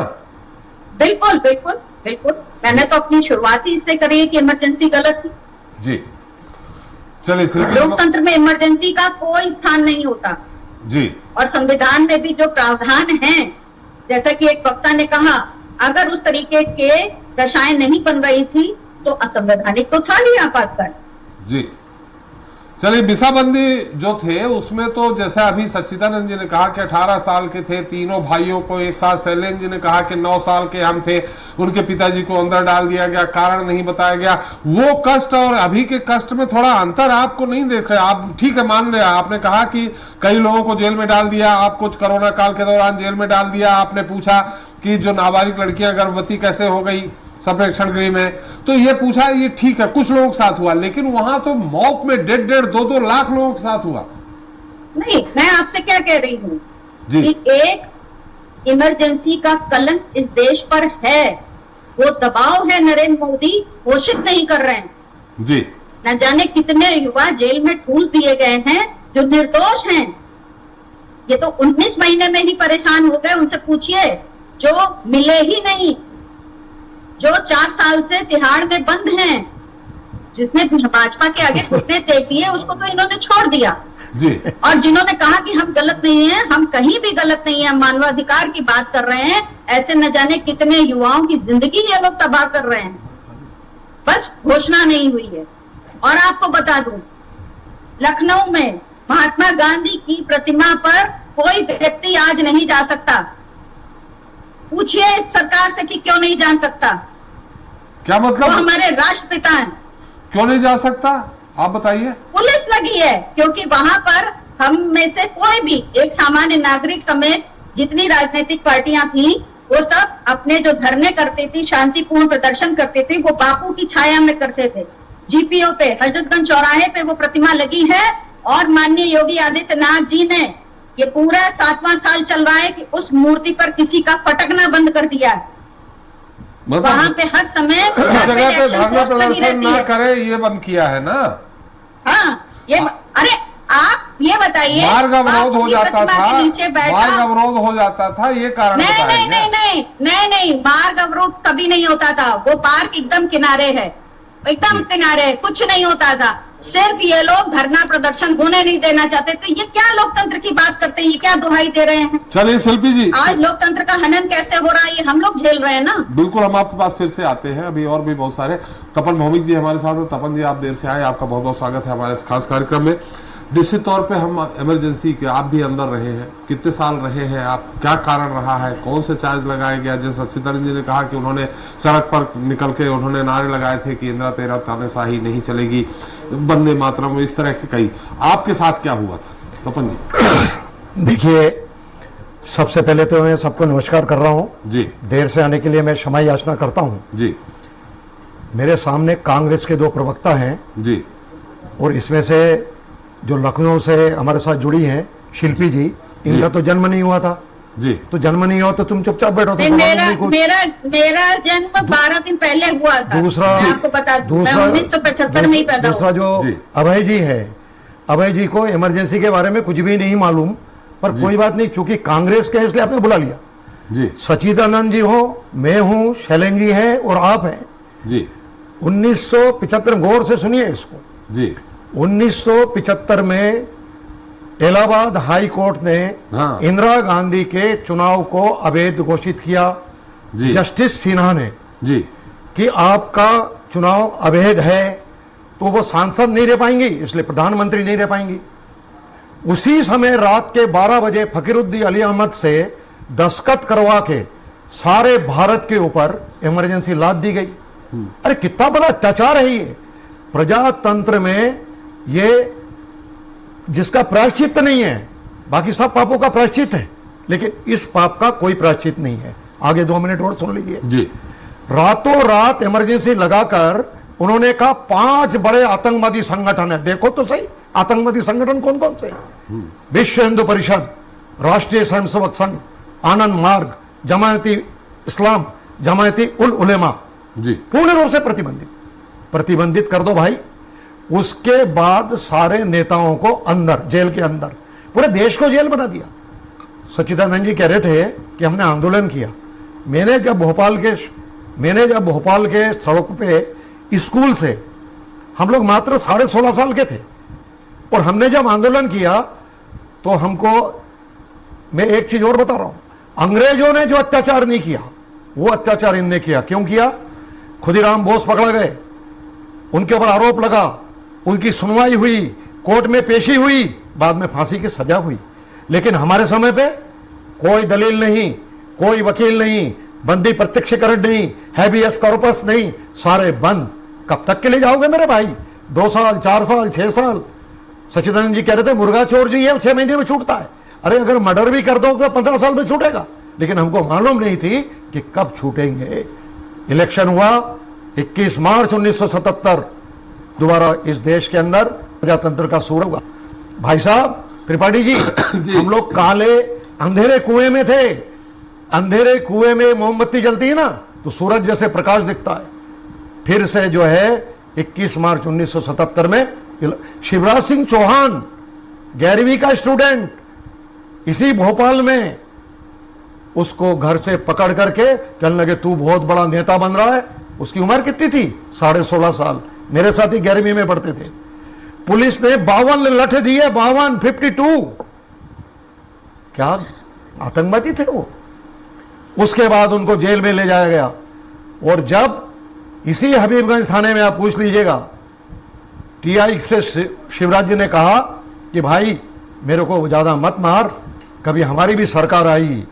बिल्कुल बिल्कुल बिल्कुल। मैंने तो अपनी शुरुआत ही इससे करी है कि इमरजेंसी गलत थी। जी चलिए, लोकतंत्र में इमरजेंसी का कोई स्थान नहीं होता। जी। और संविधान में भी जो प्रावधान हैं, जैसा कि एक वक्ता ने कहा, अगर उस तरीके के दशाएं नहीं बन रही थी तो असंवैधानिक तो था ही आपातकाल। जी चलिए, बिसाबंदी जो थे उसमें तो जैसा अभी सच्चिदानंद जी ने कहा कि 18 साल के थे तीनों भाइयों को एक साथ, शैलेंद्र जी ने कहा कि 9 साल के हम थे, उनके पिताजी को अंदर डाल दिया गया, कारण नहीं बताया गया। वो कष्ट और अभी के कष्ट में थोड़ा अंतर आपको नहीं देख रहे? आप ठीक है, मान रहे, आपने कहा कि कई लोगों को जेल में डाल दिया, आप कुछ कोरोना काल के दौरान जेल में डाल दिया, आपने पूछा कि जो नाबालिग लड़कियां गर्भवती कैसे हो गई संप्रेक्षण गृह में, तो ये पूछा, ये ठीक है कुछ लोगों के साथ हुआ, लेकिन वहां तो मौत में 1.5-2 लाख लोगों के साथ हुआ। नहीं, मैं आपसे क्या कह रही हूँ जी। कि एक इमरजेंसी का कलंक इस देश पर है, वो दबाव है, नरेंद्र मोदी घोषित नहीं कर रहे हैं। जी। न जाने कितने युवा जेल में ठूस दिए गए हैं जो निर्दोष हैं। ये तो 19 महीने में ही परेशान हो गए। उनसे पूछिए जो मिले ही नहीं, जो 4 साल से तिहाड़ में बंद हैं, जिसने भाजपा के आगे घुटने टेक दिए उसको तो इन्होंने छोड़ दिया। जी। और जिन्होंने कहा कि हम गलत नहीं हैं, हम कहीं भी गलत नहीं है, हम मानवाधिकार की बात कर रहे हैं, ऐसे न जाने कितने युवाओं की जिंदगी ये लोग तबाह कर रहे हैं। बस घोषणा नहीं हुई है। और आपको बता दूं, लखनऊ में महात्मा गांधी की प्रतिमा पर कोई व्यक्ति आज नहीं जा सकता। पूछिए इस सरकार से कि क्यों नहीं जा सकता। क्या मतलब? वो हमारे राष्ट्रपिता हैं। क्यों नहीं जा सकता, आप बताइए। पुलिस लगी है, क्योंकि वहां पर हम में से कोई भी, एक सामान्य नागरिक समेत जितनी राजनीतिक पार्टियां थी, वो सब अपने जो धरने करते थे, शांतिपूर्ण प्रदर्शन करते थे, वो बापू की छाया में करते थे। जीपीओ पे, हजरतगंज चौराहे पे वो प्रतिमा लगी है और माननीय योगी आदित्यनाथ जी ने ये पूरा 7वां साल चल रहा है कि उस मूर्ति पर किसी का फटकना बंद कर दिया है। वहां पे हर समय जगह पे धरना प्रदर्शन ना करे, ये बंद किया है ना। हाँ, ये अरे आप ये बताइए, मार्ग अवरोध हो जाता था, मार्ग अवरोध हो जाता था, ये कारण नहीं नहीं नहीं नहीं नहीं नहीं, मार्ग अवरोध कभी नहीं होता था। वो पार्क एकदम किनारे है, एकदम किनारे, कुछ नहीं होता था। सिर्फ ये लोग धरना प्रदर्शन होने नहीं देना चाहते। तो ये क्या लोकतंत्र की बात करते हैं, ये क्या दुहाई दे रहे हैं? चलिए शिल्पी जी, आज लोकतंत्र का हनन कैसे हो रहा है ये हम लोग झेल रहे हैं ना। बिल्कुल, हम आपके पास फिर से आते हैं, अभी और भी बहुत सारे। तपन भौमिक जी हमारे साथ हैं। तपन जी, आप देर से आए, आपका बहुत बहुत स्वागत है हमारे इस खास कार्यक्रम में। निश्चित तौर पे हम इमरजेंसी के, आप भी अंदर रहे हैं, कितने साल रहे हैं आप, क्या कारण रहा है, कौन से चार्ज लगाया गया? जैसे सच्चिदानंद जी ने कहा कि उन्होंने सड़क पर निकल के उन्होंने नारे लगाए थे कि इंदिरा तेरा तानाशाही नहीं चलेगी, वंदे मातरम, इस तरह के कई। आपके साथ क्या हुआ था तपन जी? देखिए, सबसे पहले तो मैं सबको नमस्कार कर रहा हूँ जी। देर से आने के लिए मैं क्षमा याचना करता हूँ जी। मेरे सामने कांग्रेस के 2 प्रवक्ता हैं जी। और इसमें से जो लखनऊ से हमारे साथ जुड़ी हैं, शिल्पी जी, इनका तो जन्म नहीं हुआ था। जी। तो जन्म नहीं हुआ तो तुम चुपचाप बैठो। तो मेरा जन्म 12 दिन पहले हुआ था। दूसरा, आपको बता दूं, मैं 1975 में ही पैदा हुआ। दूसरा जो अभय जी है, अभय जी को इमरजेंसी के बारे में कुछ भी नहीं मालूम, पर कोई बात नहीं, चूंकि कांग्रेस के इसलिए आपने बुला लिया। जी। सच्चिदानंद जी हो, मैं हूं, शैलेंद्र जी है और आप हैं। जी। 1975, गौर से सुनिए इसको जी। 1975 में इलाहाबाद हाई कोर्ट ने इंदिरा गांधी के चुनाव को अवैध घोषित किया। जस्टिस सिन्हा ने जी कि आपका चुनाव अवैध है, तो वो सांसद नहीं रह पाएंगी, इसलिए प्रधानमंत्री नहीं रह पाएंगी। उसी समय रात के 12 बजे फकीरुद्दीन अली अहमद से दस्तखत करवा के सारे भारत के ऊपर इमरजेंसी लाद दी गई। अरे कितना बड़ा अत्याचार है ये प्रजातंत्र में, ये जिसका प्रायश्चित नहीं है, बाकी सब पापों का प्रायश्चित है। लेकिन इस पाप का कोई प्रायश्चित नहीं है। आगे 2 मिनट और सुन लीजिए जी। रातों रात इमरजेंसी लगाकर उन्होंने कहा 5 बड़े आतंकवादी संगठन है। देखो तो सही आतंकवादी संगठन कौन कौन से, विश्व हिंदू परिषद, राष्ट्रीय स्वयंसेवक संघ, आनंद मार्ग, जमायती इस्लाम, जमायती उल उलेमा, जी, पूर्ण रूप से प्रतिबंधित कर दो भाई। उसके बाद सारे नेताओं को अंदर, जेल के अंदर, पूरे देश को जेल बना दिया। सच्चिदानंद जी कह रहे थे कि हमने आंदोलन किया। मैंने जब भोपाल के सड़क पे स्कूल से, हम लोग मात्र 16.5 साल के थे, और हमने जब आंदोलन किया तो हमको, मैं एक चीज और बता रहा हूं, अंग्रेजों ने जो अत्याचार नहीं किया वो अत्याचार इनने किया। क्यों किया? खुदीराम बोस पकड़ा गए, उनके ऊपर आरोप लगा, उनकी सुनवाई हुई, कोर्ट में पेशी हुई, बाद में फांसी की सजा हुई। लेकिन हमारे समय पे कोई दलील नहीं, कोई वकील नहीं, बंदी प्रत्यक्षीकरण नहीं, हैबियस कॉर्पस नहीं, सारे बंद। कब तक के लिए जाओगे मेरे भाई? 2 साल, 4 साल, 6 साल। सच्चिदानंद जी कह रहे थे मुर्गा चोर जी है 6 महीने में छूटता है। अरे अगर मर्डर भी कर दो तो 15 साल में छूटेगा, लेकिन हमको मालूम नहीं थी कि कब छूटेंगे। इलेक्शन हुआ 21 मार्च 1977, दोबारा इस देश के अंदर प्रजातंत्र का सूरज हुआ। भाई साहब त्रिपाठी जी, हम लोग काले अंधेरे कुएं में थे। अंधेरे कुएं में मोमबत्ती जलती है ना तो सूरज जैसे प्रकाश दिखता है। फिर से जो है 21 मार्च 1977 में शिवराज सिंह चौहान 11वीं का स्टूडेंट इसी भोपाल में, उसको घर से पकड़ करके कहने लगे तू बहुत बड़ा नेता बन रहा है। उसकी उम्र कितनी थी? 16.5 साल। मेरे साथ ही 11वीं में पढ़ते थे। पुलिस ने 52 लठ दिए, 52 क्या आतंकवादी थे वो। उसके बाद उनको जेल में ले जाया गया। और जब इसी हबीबगंज थाने में आप पूछ लीजिएगा, टीआई से शिवराज जी ने कहा कि भाई मेरे को ज्यादा मत मार, कभी हमारी भी सरकार आई।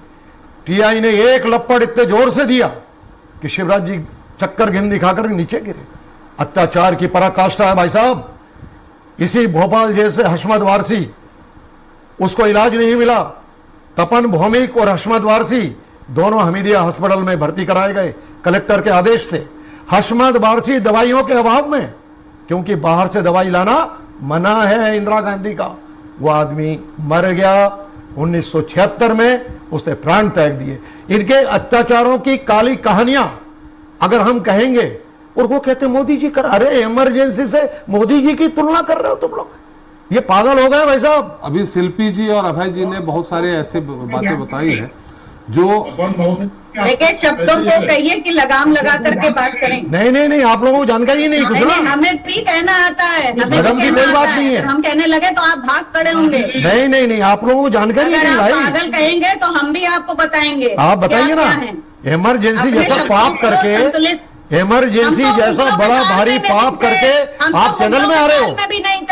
टीआई ने एक लपड़ इतने जोर से दिया कि शिवराज जी चक्कर गिन दिखाकर नीचे गिरे। अत्याचार की पराकाष्ठा है भाई साहब। इसी भोपाल जैसे हशमत वारसी, उसको इलाज नहीं मिला। तपन भौमिक और हशमत वारसी दोनों हमीदिया हॉस्पिटल में भर्ती कराए गए कलेक्टर के आदेश से। हशमत वारसी दवाइयों के अभाव में, क्योंकि बाहर से दवाई लाना मना है इंदिरा गांधी का, वो आदमी मर गया 1976 में। उसने प्राण त्याग दिए। इनके अत्याचारों की काली कहानियां अगर हम कहेंगे, और वो कहते मोदी जी कर, अरे इमरजेंसी से मोदी जी की तुलना कर रहे हो तुम लोग, ये पागल हो गए भाई साहब। अभी शिल्पी जी और अभय जी ने बहुत सारे ऐसे बातें बताई हैं जो देखिए, शब्दों को कहिए कि लगाम लगा करके बात करें। नहीं, आप लोगों को जानकारी नहीं कुछ ना। हमें भी कहना आता है, हमें लगन की कोई बात नहीं है। हम कहने लगे तो आप भाग खड़े होंगे। नहीं, आप लोगों को जानकारी नहीं भाई। पागल कहेंगे तो हम भी आपको बताएंगे। आप बताइए ना, इमरजेंसी जैसा पाप करके, इमरजेंसी जैसा बड़ा भारी पाप करके आप चैनल में आ रहे हो।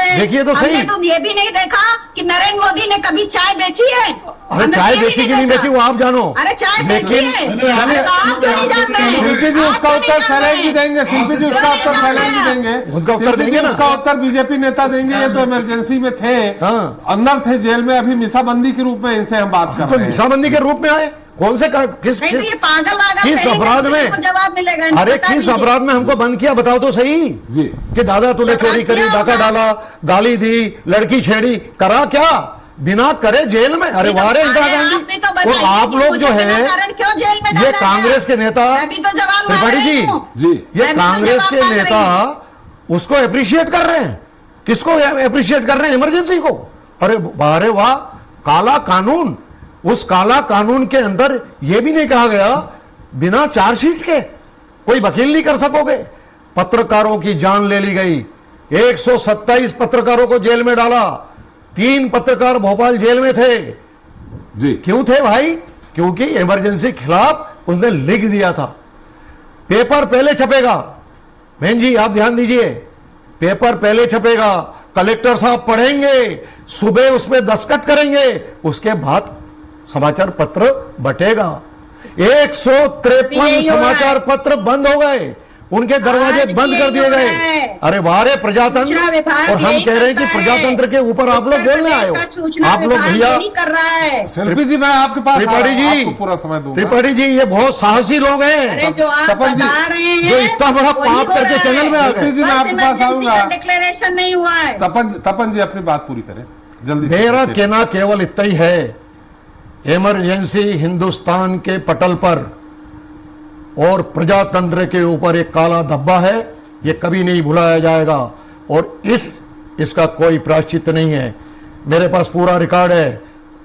देखिए तो सही। तुम ये भी नहीं देखा कि नरेंद्र मोदी ने कभी चाय बेची है? अरे चाय बेची कि नहीं बेची वो आप जानो। अरे चाय बेची है, आप क्यों नहीं जान रहे? शिल्पी जी उसका उत्तर शैलेंद्र जी देंगे। शिल्पी जी उसका उत्तर शैलेंद्र जी देंगे। उनका उत्तर देंगे ना। उसका उत्तर बीजेपी नेता देंगे। ये तो इमरजेंसी में थे, अंदर थे जेल में, अभी मिसाबंदी के रूप में इनसे हम बात कर रहे हैं। मिसाबंदी के रूप में आए? कौन से किस अपराध में? जवाब मिलेगा। अरे किस अपराध में हमको बंद किया बताओ तो सही जी। कि दादा तूने चोरी करी, डाका डाला, गाली दी, लड़की छेड़ी, करा क्या? बिना करे जेल में। अरे वारे इंदिरा गांधी। और आप लोग जो है ये कांग्रेस के नेता त्रिपाठी जी, ये कांग्रेस के नेता उसको अप्रिशिएट कर रहे हैं। किसको अप्रिशिएट कर रहे हैं? इमरजेंसी को। अरे वारे वाह, काला कानून। उस काला कानून के अंदर यह भी नहीं कहा गया बिना चार्जशीट के कोई वकील नहीं कर सकोगे। पत्रकारों की जान ले ली गई। 127 पत्रकारों को जेल में डाला। 3 पत्रकार भोपाल जेल में थे जी। क्यों थे भाई? क्योंकि इमरजेंसी खिलाफ उसने लिख दिया था। पेपर पहले छपेगा। बहन जी आप ध्यान दीजिए, पेपर पहले छपेगा, कलेक्टर साहब पढ़ेंगे, सुबह उसमें दस्तखत करेंगे, उसके बाद समाचार पत्र बटेगा। 153 समाचार पत्र बंद हो गए। उनके दरवाजे आज बंद भी कर दिए यही हो गए। रहा है। अरे वारे सूचना प्रजातंत्र, विभाग और हम यही कह रहे हैं कि करता है। प्रजातंत्र के ऊपर आप लोग उत्तर बोलने आए प्रदेश का हो। सूचना आप लोग विभाग भैया यही कर रहा है। शिल्पी जी, मैं आपके पास आ रहा त्रिपाठी हूं, जी, आपको पूरा समय दूंगा। त्रिपाठी जी, ये बहुत साहसी लोग अरे हैं जो आप तपन जी, बता रहे हैं जो इतना बड़ा वही पाप हो करके रहा चैनल है। में आ शिल्पी गए। जी, मैं आपके पास आऊंगा। डिक्लेरेशन नहीं हुआ है। तपन जी अपनी बात पूरी करें जल्दी से। मेरा कहना केवल इतना ही है, इमरजेंसी हिंदुस्तान के पटल पर और प्रजातंत्र के ऊपर एक काला धब्बा है, ये कभी नहीं भुलाया जाएगा और इसका कोई प्रायश्चित नहीं है। मेरे पास पूरा रिकॉर्ड है,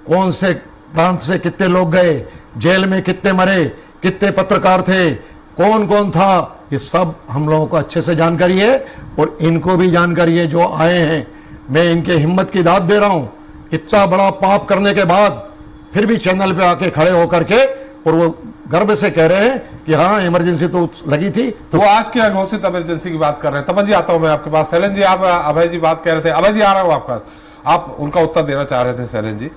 कौन से प्रांत से कितने लोग गए, जेल में कितने मरे, कितने पत्रकार थे, कौन कौन था, ये सब हम लोगों को अच्छे से जानकारी है और इनको भी जानकारी है जो आए हैं। मैं इनके हिम्मत की दाद दे रहा हूं। इतना बड़ा पाप करने के बाद फिर भी चैनल पे आके खड़े होकर के और वो गर्व से कह रहे हैं कि हाँ इमरजेंसी तो लगी थी। तो वो आज की अघोषित इमरजेंसी की बात कर रहे हैं। तपन जी, आता हूं मैं आपके पास। शैलेंद्र जी, आप अभय जी बात कह रहे थे। अभय जी, आ रहा हूं आपके पास। आप उनका उत्तर देना चाह रहे थे शैलेंद्र जी,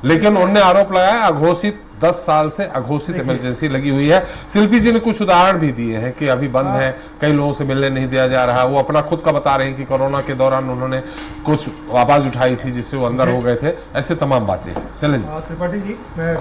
लेकिन उन्होंने आरोप लगाया अघोषित 10 साल से अघोषित इमरजेंसी लगी हुई है। शिल्पी जी ने कुछ उदाहरण भी दिए हैं कि अभी बंद है, कई लोगों से मिलने नहीं दिया जा रहा। वो अपना खुद का बता रहे हैं कि कोरोना के दौरान उन्होंने कुछ आवाज उठाई थी जिससे वो अंदर हो गए थे। ऐसे तमाम बातें हैं। शैलेंद्र जी, त्रिपाठी जी, मैं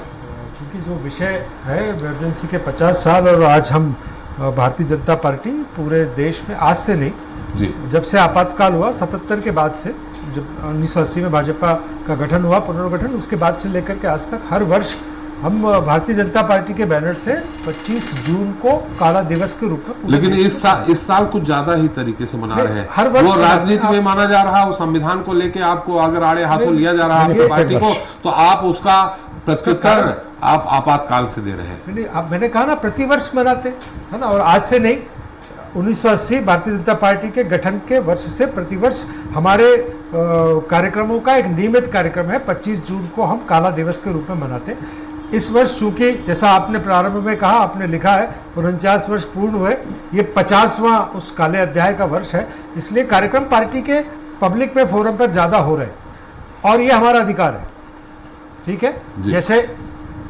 चूंकि जो विषय है इमरजेंसी के 50 साल और आज हम भारतीय जनता पार्टी पूरे देश में आज से नहीं जी, जब से आपातकाल हुआ 77 के बाद से, जब 1980 में भाजपा का गठन हुआ, पुनर्गठन, उसके बाद से लेकर के आज तक हर वर्ष हम भारतीय जनता पार्टी के बैनर से 25 जून को काला दिवस के रूप में, लेकिन इस साल कुछ ज्यादा ही तरीके से मना रहे हैं। हर वर्ष वो राजनीति में माना जा रहा है, वो संविधान को लेके आपको अगर आड़े हाथों लिया जा रहा है आपकी पार्टी को, तो आप उसका प्रत्युत्तर आप आपातकाल से दे रहे हैं। नहीं, अब मैंने कहा ना प्रतिवर्ष मनाते है ना, और आज से नहीं। 1980 भारतीय जनता पार्टी के गठन के वर्ष से प्रतिवर्ष हमारे कार्यक्रमों का एक नियमित कार्यक्रम है। 25 जून को हम काला दिवस के रूप में मनाते हैं। इस वर्ष चूंकि जैसा आपने प्रारंभ में कहा, आपने लिखा है 49 वर्ष पूर्ण हुए, ये 50वां उस काले अध्याय का वर्ष है, इसलिए कार्यक्रम पार्टी के पब्लिक में फोरम पर ज्यादा हो रहे हैं और ये हमारा अधिकार है। ठीक है, जैसे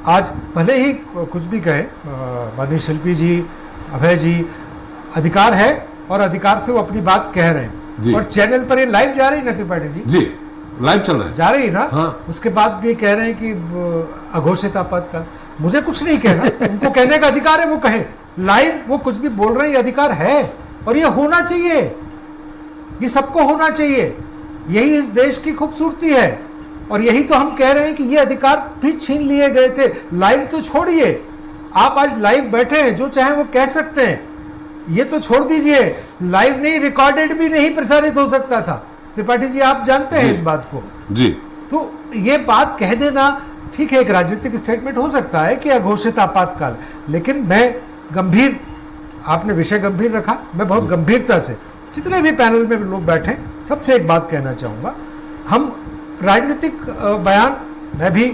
आज भले ही कुछ भी कहे माननीय शिल्पी जी, अभय जी, अधिकार है और अधिकार से वो अपनी बात कह रहे हैं। और चैनल पर ये लाइव जा रही है ना त्रिपाठी जी? जी, लाइव चल रहा है, जा रही है ना। हाँ। उसके बाद भी कह रहे हैं कि अघोषित आपातकाल। मुझे कुछ नहीं कहना, उनको कहने का अधिकार है, वो कहे लाइव, वो कुछ भी बोल रहे हैं, ये अधिकार है और ये होना चाहिए, ये सबको होना चाहिए। यही इस देश की खूबसूरती है और यही तो हम कह रहे हैं कि ये अधिकार भी छीन लिए गए थे। लाइव तो छोड़िए, आप आज लाइव बैठे हैं, जो चाहे वो कह सकते हैं, ये तो छोड़ दीजिए। लाइव नहीं, रिकॉर्डेड भी नहीं प्रसारित हो सकता था। त्रिपाठी जी, आप जानते हैं इस बात को जी। तो ये बात कह देना ठीक है, एक राजनीतिक स्टेटमेंट हो सकता है कि अघोषित आपातकाल, लेकिन मैं गंभीर, आपने विषय गंभीर रखा, मैं बहुत गंभीरता से जितने भी पैनल में लोग बैठे सबसे एक बात कहना चाहूंगा। हम राजनीतिक बयान मैं भी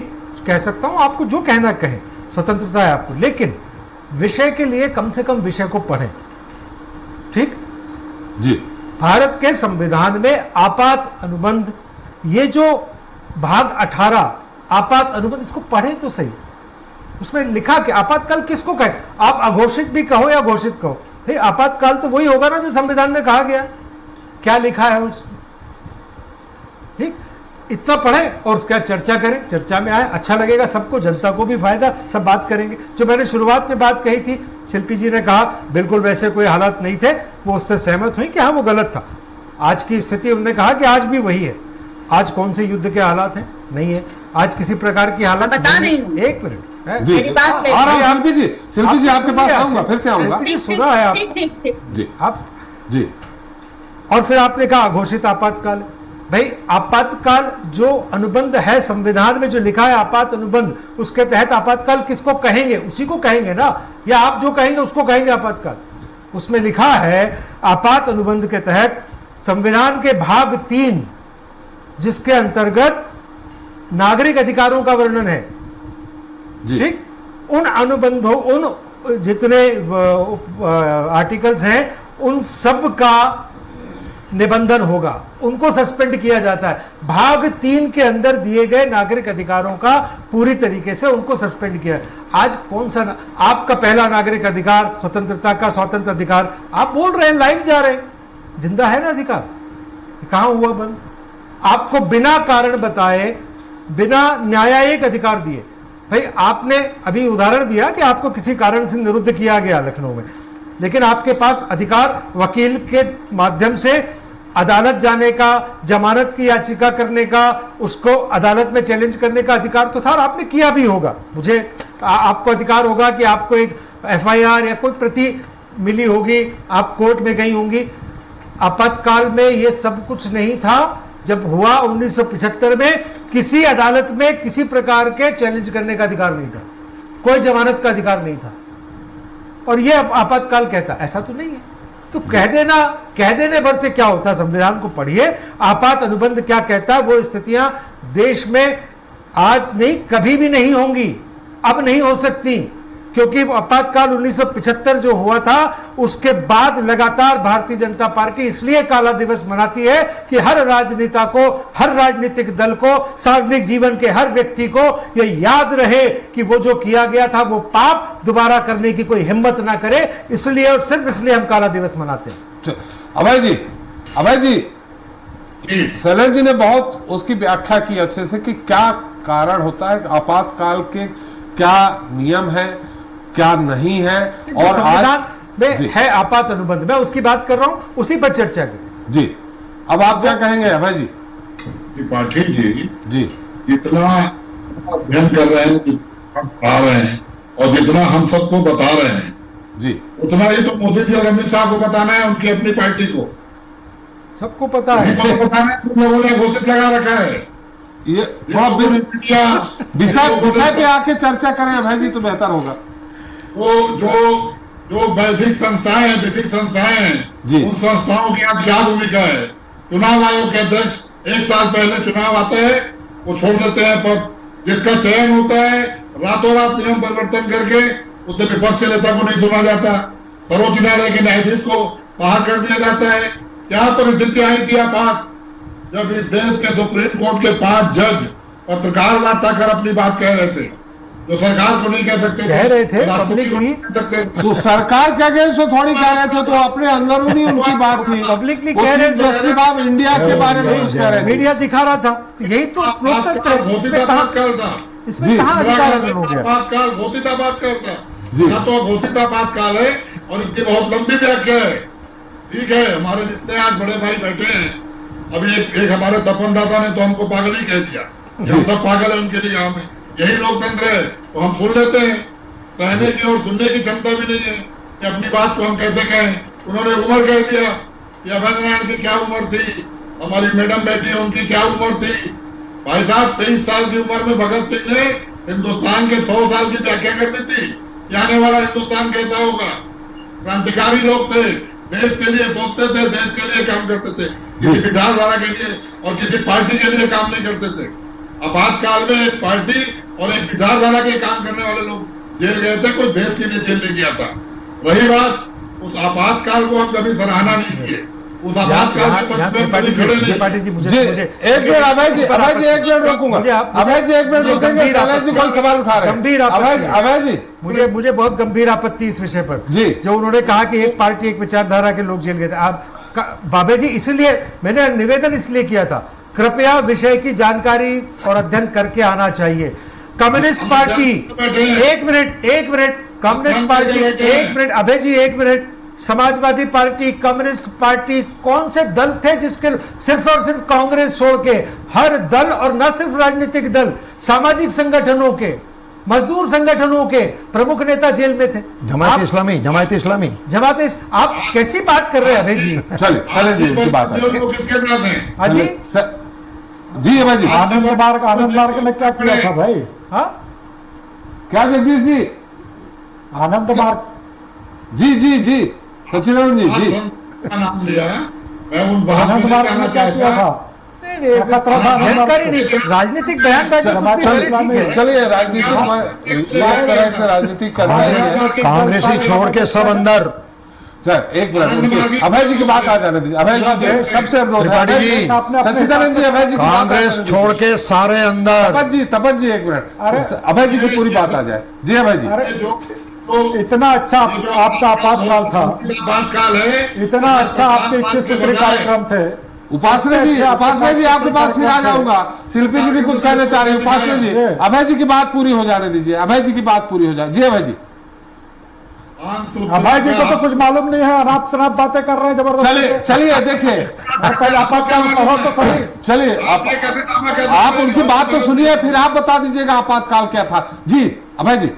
कह सकता हूं, आपको जो कहना कहें, स्वतंत्रता है आपको, लेकिन विषय के लिए कम से कम विषय को पढ़ें। ठीक जी, भारत के संविधान में आपात अनुबंध, ये जो भाग 18 आपात अनुबंध, इसको पढ़ें तो सही। उसमें लिखा कि आपातकाल किसको कहे, आप अघोषित भी कहो या घोषित कहो, भाई आपातकाल तो वही होगा ना जो संविधान में कहा गया, क्या लिखा है उसमें। ठीक, इतना पढ़ें और उसका चर्चा करें, चर्चा में आए, अच्छा लगेगा सबको, जनता को भी फायदा, सब बात करेंगे। जो मैंने शुरुआत में बात कही थी, शिल्पी जी ने कहा बिल्कुल वैसे कोई हालात नहीं थे, वो उससे सहमत हुई कि हाँ वो गलत था। आज की स्थिति उन्होंने कहा कि आज भी वही है। आज कौन से युद्ध के हालात हैं? नहीं है आज किसी प्रकार की हालत। बता रही हूँ, एक मिनट, जी, आ रहा हूं शिल्पी जी आपके पास आऊंगा, फिर से आऊंगा। सुना है आप जी, आप जी। और फिर आपने कहा घोषित आपातकाल। भाई आपातकाल जो अनुबंध है संविधान में, जो लिखा है आपात अनुबंध, उसके तहत आपातकाल किसको कहेंगे? उसी को कहेंगे ना, या आप जो कहेंगे उसको कहेंगे आपातकाल? उसमें लिखा है आपात अनुबंध के तहत संविधान के भाग 3, जिसके अंतर्गत नागरिक अधिकारों का वर्णन है, ठीक, उन अनुबंधों, उन जितने आर्टिकल्स हैं, उन सब का निबंधन होगा, उनको सस्पेंड किया जाता है। भाग 3 के अंदर दिए गए नागरिक अधिकारों का पूरी तरीके से उनको सस्पेंड किया। आज कौन सा आपका पहला नागरिक अधिकार, स्वतंत्रता का स्वतंत्र अधिकार, आप बोल रहे हैं, लाइव जा रहे हैं, जिंदा है ना अधिकार, कहां हुआ बंद? आपको बिना कारण बताए, बिना न्यायिक अधिकार दिए। भाई आपने अभी उदाहरण दिया कि आपको किसी कारण से निरुद्ध किया गया लखनऊ में, लेकिन आपके पास अधिकार वकील के माध्यम से अदालत जाने का, जमानत की याचिका करने का, उसको अदालत में चैलेंज करने का अधिकार तो था, और आपने किया भी होगा। मुझे आपको अधिकार होगा कि आपको एक एफआईआर या कोई प्रति मिली होगी, आप कोर्ट में गई होंगी। आपातकाल में ये सब कुछ नहीं था। जब हुआ 1975 में, किसी अदालत में किसी प्रकार के चैलेंज करने का अधिकार नहीं था, कोई जमानत का अधिकार नहीं था, और ये आपातकाल कहता, ऐसा तो नहीं है। तो कह देने भर से क्या होता? संविधान को पढ़िए, आपात अनुबंध क्या कहता है। वो स्थितियां देश में आज नहीं, कभी भी नहीं होंगी, अब नहीं हो सकती, क्योंकि आपातकाल 1975 जो हुआ था, उसके बाद लगातार भारतीय जनता पार्टी इसलिए काला दिवस मनाती है कि हर राजनेता को, हर राजनीतिक दल को, सार्वजनिक जीवन के हर व्यक्ति को यह याद रहे कि वो जो किया गया था वो पाप दोबारा करने की कोई हिम्मत ना करे। इसलिए और सिर्फ इसलिए हम काला दिवस मनाते हैं। अभय जी, शैलेंद्र जी ने बहुत उसकी व्याख्या की अच्छे से कि क्या कारण होता है, आपातकाल के क्या नियम है, क्या नहीं है, और संविधान में है आपात अनुबंध, मैं उसकी बात कर रहा हूं, उसी पर चर्चा की। जी, अब आप क्या कहेंगे अभय जी? त्रिपाठी जी जितना अध्ययन कर रहे हैं, जितना पढ़ा रहे हैं, और जितना हम सबको बता रहे हैं जी, उतना ही तो मोदी जी और अमित शाह को बताना है, उनकी अपनी पार्टी को सबको पता है, तो बताना है। तुम लोगों ने घोषित लगा रखा है। ये विषय पे आके चर्चा करें अभय जी तो बेहतर होगा। तो जो वैधिक संस्थाएं हैं, विधिक संस्थाएं हैं, उन संस्थाओं की आज क्या भूमिका है? चुनाव आयोग के अध्यक्ष 1 साल पहले चुनाव आते हैं, वो छोड़ देते हैं पद, जिसका चयन होता है रातों रात नियम परिवर्तन करके उससे विपक्ष के नेता को नहीं चुना जाता, सर्वोच्च न्यायालय के न्यायाधीश को बाहर कर दिया जाता है। क्या परिस्थिति आई थी आपात, जब इस देश के सुप्रीम कोर्ट के 5 जज पत्रकार वार्ता कर अपनी बात कह रहे थे, जो सरकार को नहीं कह सकते, कह रहे थे पब्लिकली। तो सरकार क्या कहे सो थोड़ी कह रहे थे, तो अपने अंदरूनी उनकी बात थी, पब्लिकली कह रहे थे, जस्टिस ऑफ इंडिया के बारे में कुछ कह रहे थे, मीडिया दिखा रहा था। तो यही तो लोकतंत्र है, इसमें कहां अधिकार हो गया? आपातकाल घोषित आपातकाल था, या तो घोषित आपातकाल है, और इसकी बहुत लंबी व्याख्या है। ठीक है, हमारे जितने आज बड़े भाई बैठे हैं, अभी एक हमारे तपन दादा ने तो हमको पागल ही कह दिया, हम सब पागल है उनके लिए, हम यही लोकतंत्र है, तो हम सुन लेते हैं। सहने की और सुनने की क्षमता भी नहीं है कि अपनी बात को हम कैसे कहें। उन्होंने उम्र कह दिया कि अभय नारायण की क्या उम्र थी, हमारी मैडम बैठी है उनकी क्या उम्र थी। भाई साहब, 23 साल की उम्र में भगत सिंह ने हिंदुस्तान के 100 साल की व्याख्या कर दी थी कि आने वाला हिंदुस्तान कैसा होगा। क्रांतिकारी लोग थे, देश के लिए सोचते थे, देश के लिए काम करते थे, किसी विचारधारा के लिए और किसी पार्टी के लिए काम नहीं करते थे। आपातकाल में एक पार्टी और एक विचारधारा के काम करने वाले लोग जेल गए थे, कोई देश के लिए जेल नहीं गया था। रही बात, उस आपातकाल को हम कभी सराहना नहीं किए, उस आपातकाल के पक्ष में कभी खड़े नहीं। त्रिपाठी जी, मुझे एक मिनट अभय जी, एक मिनट रुकूंगा, अभय जी एक मिनट रुकेंगे, शैलेंद्र जी कोई सवाल उठा रहे हैं। गंभीर अभय जी, मुझे बहुत गंभीर आपत्ति इस विषय पर जी, जो उन्होंने कहा कि एक पार्टी एक विचारधारा के लोग जेल गए थे। आप बाबे जी, इसलिए मैंने निवेदन इसलिए किया था, कृपया विषय की जानकारी और अध्ययन करके आना चाहिए। कम्युनिस्ट पार्टी, एक मिनट, कम्युनिस्ट पार्टी, एक मिनट, अभय जी एक minute, Samajwadi party, communist party, कौन से दल थे जिसके सिर्फ और सिर्फ कांग्रेस छोड़ के हर दल, और न सिर्फ राजनीतिक दल, सामाजिक संगठनों के, मजदूर संगठनों के प्रमुख नेता जेल में थे। जमात इस्लामी। आप कैसी बात कर रहे हैं अभय जी? चलिए शैलेंद्र जी की बात है जी। अभय जी, आनंद मार्ग ने क्या किया था भाई? हाँ, क्या जगदीश जी? आनंद मार्ग, जी सचिदानंद जी नाम लिया, मैं उन आनंद मार्ग ने क्या किया था? जानकारी नहीं, राजनीतिक बयानबाजी। चलिए राजनीतिक तरह से राजनीतिक चर्चा कांग्रेसी छोड़ के सब अंदर, सर एक मिनट उनकी अभय जी की बात आ जाने दीजिए। अभय जी सबसे अनुरोध है, त्रिपाठी जी, सच्चिदानंद जी अभय जी की बात आ कांग्रेस जाने छोड़ दीजिए। के सारे अंदर तपन जी एक मिनट, अभय जी की पूरी बात आ जाए। जी अभय जी। अरे इतना अच्छा आपका आपातकाल था, आपातकाल है, इतना अच्छा आपके 21 सूत्री कार्यक्रम थे। उपासना जी आपके पास फिर आ जाऊंगा। शिल्पी जी भी कुछ कहना चाह रही है। उपासना जी, अभय जी की बात पूरी हो जाने दीजिए। अभय जी की बात पूरी हो जाए। जी अभय जी। अभय जी को तो कुछ मालूम नहीं है, अनाप शनाप बातें कर रहे हैं जबरदस्त। चलिए देखिए, पहले आपातकाल कहो तो सही। चलिए आप उनकी बात तो सुनिए, फिर आप बता दीजिएगा आपातकाल क्या था। जी अभय जी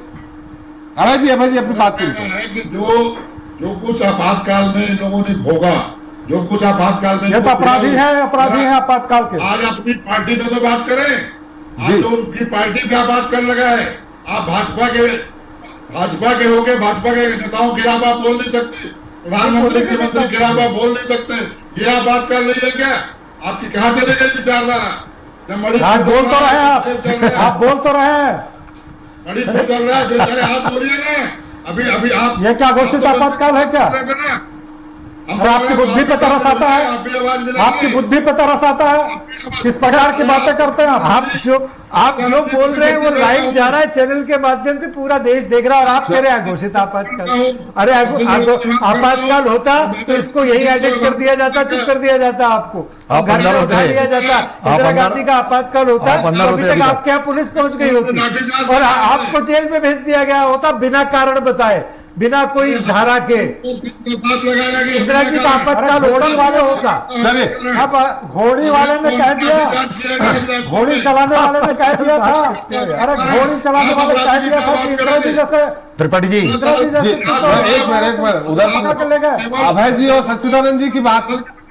अपनी बात पूरी करें। जो कुछ आपातकाल में इन लोगों ने भोगा, जो कुछ आपातकाल में, ये तो अपराधी है आपातकाल के। आज अपनी पार्टी में तो बात करें। आज तो उनकी पार्टी का बात कर लगा है। आप भाजपा के होके भाजपा के नेताओं के खिलाफ आप बोल नहीं सकते, प्रधानमंत्री के मंत्री के खिलाफ आप बोल नहीं सकते। ये आप बात कर रही है क्या? आपकी कहाँ चले गई विचारधारा? जब बोल तो रहे आप बोल तो रहे हैं, मणिपुर चल रहा है, बेचारे आप बोलिए ना। अभी आप ये क्या घोषित आपातकाल है क्या? अरे आपकी बुद्धि पे तरस आता है, आपकी बुद्धि पे तरस आता है। किस प्रकार की बातें करते हैं आप जो बोल रहे हैं वो लाइव जा रहा है चैनल के माध्यम से, पूरा देश देख रहा है, और आप कह रहे हैं घोषित आपातकाल। अरे आपातकाल होता तो इसको यही एडिट कर दिया जाता, चुप कर दिया जाता, आपको घर में उठा दिया जाता। इंदिरा गांधी का आपातकाल होता तो अभी तक आपके यहाँ पुलिस पहुंच गई होती और आपको जेल में भेज दिया गया होता बिना कारण बताए, बिना कोई धारा के। इंदिरा जी का आपातकाल होटल वाले होता। अब घोड़ी वाले ने कह दिया, घोड़ी चलाने वाले ने कह दिया था, अरे घोड़ी चलाने वाले कह दिया था कि इंदिरा जी जैसे, त्रिपाठी जी एक मिनट उधर अभय जी और सच्चिदानंद जी की बात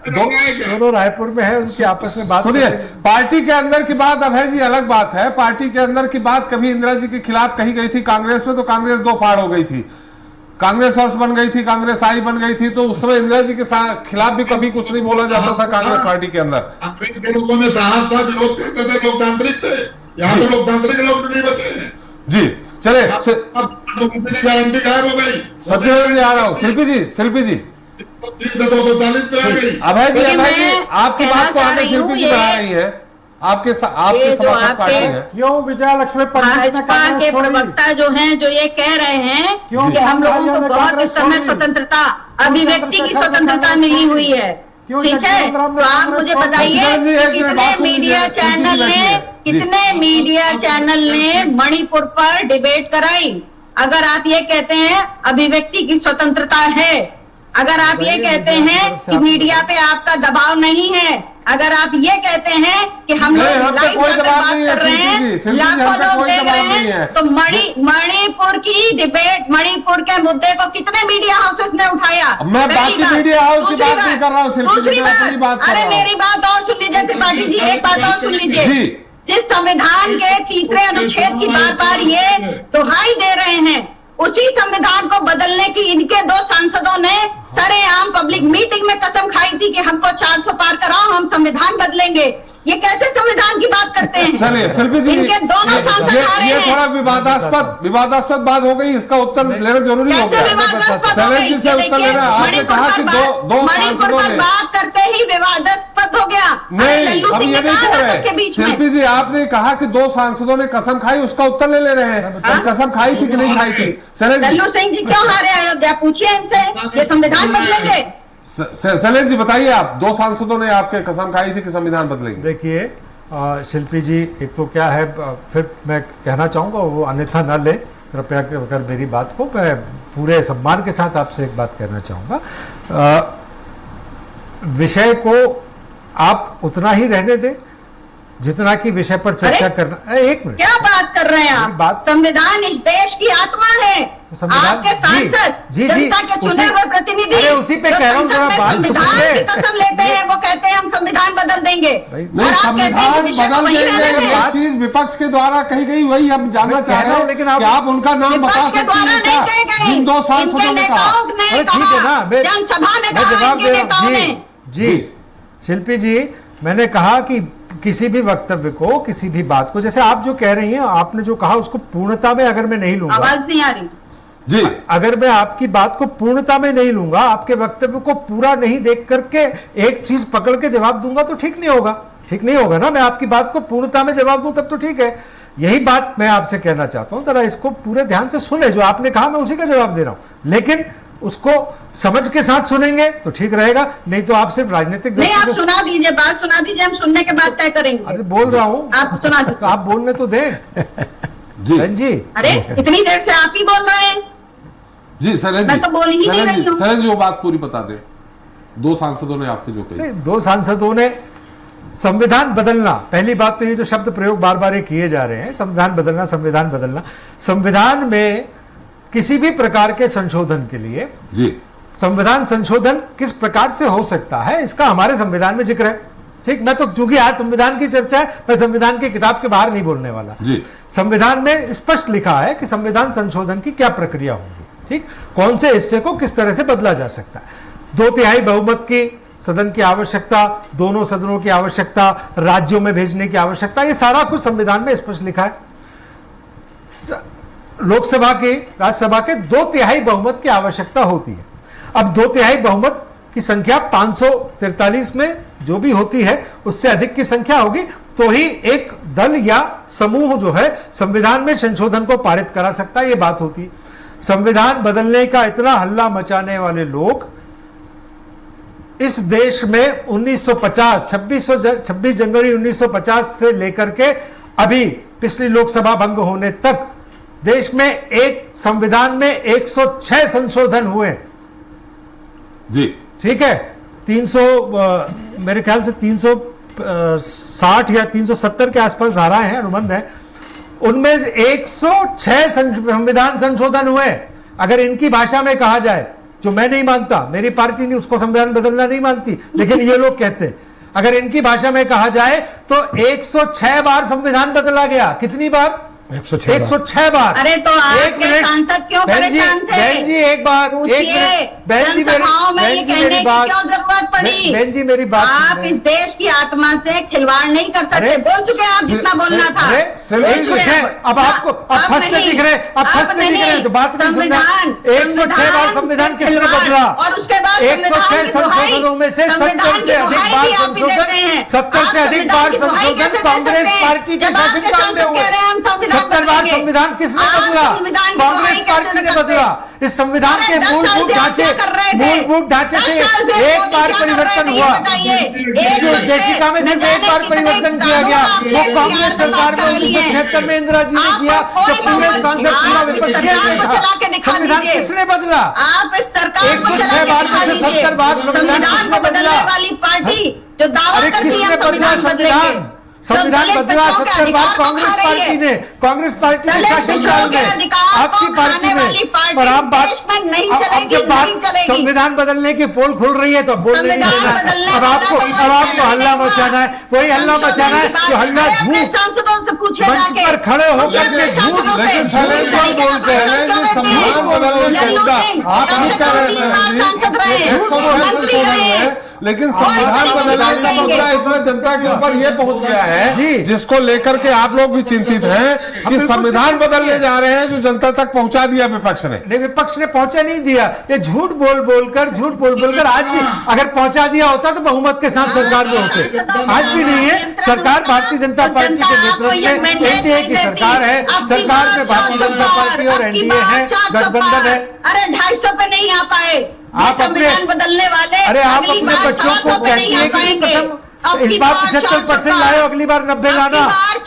दोनों रायपुर में है, उसकी आपस में बात सुनिए। पार्टी के अंदर की बात अभय जी अलग बात है। पार्टी के अंदर की बात कभी इंदिरा जी के खिलाफ कही गई थी कांग्रेस में, तो कांग्रेस दो फाड़ हो गई थी। कांग्रेस हाउस बन गई थी, कांग्रेस आई बन गई थी, तो उस समय इंदिरा जी के खिलाफ भी कभी कुछ नहीं बोला जाता था कांग्रेस पार्टी के अंदर। लोगों में साहस था, लोग कहते थे लोकतांत्रिक थे। यहाँ तो लोकतांत्रिक लोग नहीं बचे। जी चले, गारंटी गायब हो गई। सच्चिदानंद जी आ रहा हूँ। शिल्पी जी 240 पे आ गई। अभय जी आपकी बात को आगे शिल्पी जी बढ़ा रही है, आपके समर्थक पार्टी है। क्यों विजय लक्ष्मी भाजपा के प्रवक्ता जो हैं, जो ये कह रहे हैं कि हम लोगों को बहुत इस समय स्वतंत्रता, अभिव्यक्ति की स्वतंत्रता मिली हुई है, ठीक है? तो आप मुझे बताइए कितने मीडिया चैनल ने मणिपुर पर डिबेट कराई? अगर आप ये कहते हैं अभिव्यक्ति की स्वतंत्रता है, अगर आप ये कहते हैं कि मीडिया पे आपका दबाव नहीं है, अगर आप ये कहते हैं कि हम लोग लाइव बात कर रहे हैं, लाखों लोग देख रहे हैं, तो मणिपुर की डिबेट, मणिपुर के मुद्दे को कितने मीडिया हाउसेस ने उठाया? मैं बाकी मीडिया हाउस की बात नहीं कर रहा हूँ, दूसरी बात, अरे मेरी बात और सुन लीजिए त्रिपाठी जी, एक बात और सुन लीजिए। जिस संविधान के 3 अनुच्छेद की बार बार ये दुहाई दे रहे हैं, उसी संविधान को बदलने की इनके 2 सांसदों ने सरेआम पब्लिक मीटिंग में कसम खाई थी कि हमको 400 पार कराओ, हम संविधान बदलेंगे। ये कैसे संविधान की बात करते हैं? चलिए शिल्पी जी, इनके दोनों सांसद आ रहे ये हैं। थोड़ा विवादास्पद बात हो गई, इसका उत्तर लेना जरूरी हो गया। शैलेंद्र जी से उत्तर लेना। आपने कहा कि दो सांसदों ने बात करते ही विवादास्पद हो गया। नहीं, हम ये नहीं कह रहे। शिल्पी जी आपने कहा कि 2 सांसदों ने कसम खाई, उसका उत्तर ले रहे हैं। कसम खाई थी कि नहीं खाई थी? लल्लू सिंह जी क्यों हारे अयोध्या? पूछिए इनसे, ये संविधान बदलेंगे? शैलेंद्र जी बताइए, आप 2 सांसदों ने आपके कसम खाई थी कि संविधान बदलेंगे। देखिए शिल्पी जी, एक तो क्या है, फिर मैं कहना चाहूँगा, वो अन्यथा न ले कृपया कर मेरी बात को। मैं पूरे सम्मान के साथ आपसे एक बात कहना चाहूँगा, विषय को आप उतना ही रहने दें जितना कि विषय पर चर्चा करना। एक मिनट, क्या बात कर रहे हैं आप? संविधान इस देश की आत्मा है। आपके सांसद जनता के चुने हुए प्रतिनिधि उसी पे कह रहा हूं, संविधान की कसम लेते हैं, वो कहते हैं हम संविधान बदल देंगे। नहीं, संविधान बदल देंगे ये चीज विपक्ष के द्वारा कही गई, वही हम जानना चाह रहे हैं। लेकिन क्या आप उनका नाम बता सकते हैं क्या, जिन 2 सांसदों ने कहा? ठीक है ना, जनसभा में जवाब जी। शिल्पी जी, मैंने कहा कि किसी भी वक्तव्य को, किसी भी बात को, जैसे आप जो कह रही हैं, आपने जो कहा उसको पूर्णता में अगर मैं नहीं लूंगा, आवाज नहीं आ रही। जी। अगर मैं आपकी बात को पूर्णता में नहीं लूंगा, आपके वक्तव्य को पूरा नहीं देख करके एक चीज पकड़ के जवाब दूंगा तो ठीक नहीं होगा। ठीक नहीं होगा ना, मैं आपकी बात को पूर्णता में जवाब दूं तब तो ठीक है। यही बात मैं आपसे कहना चाहता हूं, जरा इसको पूरे ध्यान से सुने, जो आपने कहा मैं उसी का जवाब दे रहा हूं, लेकिन उसको समझ के साथ सुनेंगे तो ठीक रहेगा, नहीं तो आप सिर्फ राजनीतिक नहीं, आप सुना दीजिए, बात सुना दीजिए, हम सुनने के बाद तय करेंगे। अरे बोल रहा हूं, आप सुना दीजिए। तो आप बोलने तो दें जी जी। अरे इतनी देर से आप ही बोल रहे हैं। जी सरन मैं तो बोल ही नहीं रही हूं। सरन जी वो बात पूरी बता दें। दो सांसदों ने आपके जो कही, दो सांसदों ने संविधान बदलना, पहली बात तो ये जो शब्द प्रयोग बार बार ये किए जा रहे हैं, संविधान बदलना, संविधान बदलना, संविधान में किसी भी प्रकार के संशोधन के लिए जी, संविधान संशोधन किस प्रकार से हो सकता है इसका हमारे संविधान में जिक्र है। ठीक, मैं तो चूंकि आज संविधान की चर्चा है, मैं संविधान की किताब के बाहर नहीं बोलने वाला जी। संविधान में स्पष्ट लिखा है कि संविधान संशोधन की क्या प्रक्रिया होगी, ठीक, कौन से हिस्से को किस तरह से बदला जा सकता है। 2/3 बहुमत की सदन की आवश्यकता, दोनों सदनों की आवश्यकता, राज्यों में भेजने की आवश्यकता, ये सारा कुछ संविधान में स्पष्ट लिखा है। लोकसभा की, राज्यसभा के 2/3 बहुमत की आवश्यकता होती है। अब 2/3 बहुमत की संख्या 543 में जो भी होती है उससे अधिक की संख्या होगी तो ही एक दल या समूह जो है संविधान में संशोधन को पारित करा सकता है, ये बात होती है। संविधान बदलने का इतना हल्ला मचाने वाले लोग इस देश में 1950 26 जनवरी 1950 से लेकर के अभी पिछली लोकसभा भंग होने तक देश में एक संविधान में 106 संशोधन हुए जी, ठीक है। 300 मेरे ख्याल से 360 या 370 के आसपास धाराएं हैं, अनुबंध है, उनमें 106 संविधान संशोधन हुए। अगर इनकी भाषा में कहा जाए, जो मैं नहीं मानता, मेरी पार्टी नहीं उसको संविधान बदलना नहीं मानती, लेकिन ये लोग कहते हैं, अगर इनकी भाषा में कहा जाए तो 106 बार संविधान बदला गया। कितनी बार? 106 बार। अरे तो आपके सांसद क्यों परेशान थे? बहन जी एक बार, बहन जी मेरी बात, क्यों जरूरत पड़ी? बहन जी मेरी बात, आप इस देश की आत्मा से खिलवाड़ नहीं कर सकते। बोल चुके आप जितना बोलना था। अब आपको अब फंसते दिख रहे, अब फंसते दिख रहे तो बात नहीं सुनना। 106 बार संविधान किसने बदला? और उसके बाद 106 संशोधनों में से 70 से अधिक बार संशोधन, 70 से अधिक बार संशोधन कांग्रेस पार्टी के शासनकाल में हुए। 70 बार संविधान किसने बदला? कांग्रेस पार्टी ने बदला। इस संविधान के मूलभूत ढांचे से एक बार परिवर्तन हुआ, इसकी उद्देशिका में सिर्फ एक बार परिवर्तन किया गया, वो कांग्रेस सरकार में 1976 में इंदिरा जी ने किया, जब पूरे सांसद पूरा विपक्षी था। संविधान किसने बदला? आप इस सरकार 106 बार में से 70 बार संविधान किसने बदला? वाली पार्टी जो दावा अरे करती किसने है बदला संविधान? संविधान बदला 70 बार कांग्रेस पार्टी ने, कांग्रेस पार्टी के शासनकाल में, आपकी पार्टी में। और आप बात, अब जब बात संविधान बदलने की पोल खुल रही है तो बोल नहीं देना। अब आपको हल्ला मचाना है, वही हल्ला मचाना है जो हल्ला झूठ मंच पर खड़े होकर के झूठ। लेकिन सरन जी बोलते हैं कि संविधान बदलने का मुद्दा आप ठीक कर रहे हैं सरन जी, 106 संशोधन हुए, लेकिन संविधान बदलने का मुद्दा इसमें जनता के ऊपर ये पहुंच गया है जिसको लेकर के आप लोग भी चिंतित हैं कि संविधान बदलने जा रहे हैं, जो जनता तक पहुंचा दिया विपक्ष ने। नहीं, विपक्ष ने पहुंचा नहीं दिया, ये झूठ बोल बोलकर आज भी अगर पहुंचा दिया होता तो बहुमत के साथ सरकार में होते। आज भी नहीं है सरकार, भारतीय जनता पार्टी के नेतृत्व में एनडीए की सरकार है, सरकार में भारतीय जनता पार्टी और एनडीए है, गठबंधन है। अरे 250 पे नहीं आ पाए आप संविधान बदलने वाले। अरे आप अपने बच्चों को कहती है कि प्रथम इस बार 75% लाए, अगली बार 90 लाना।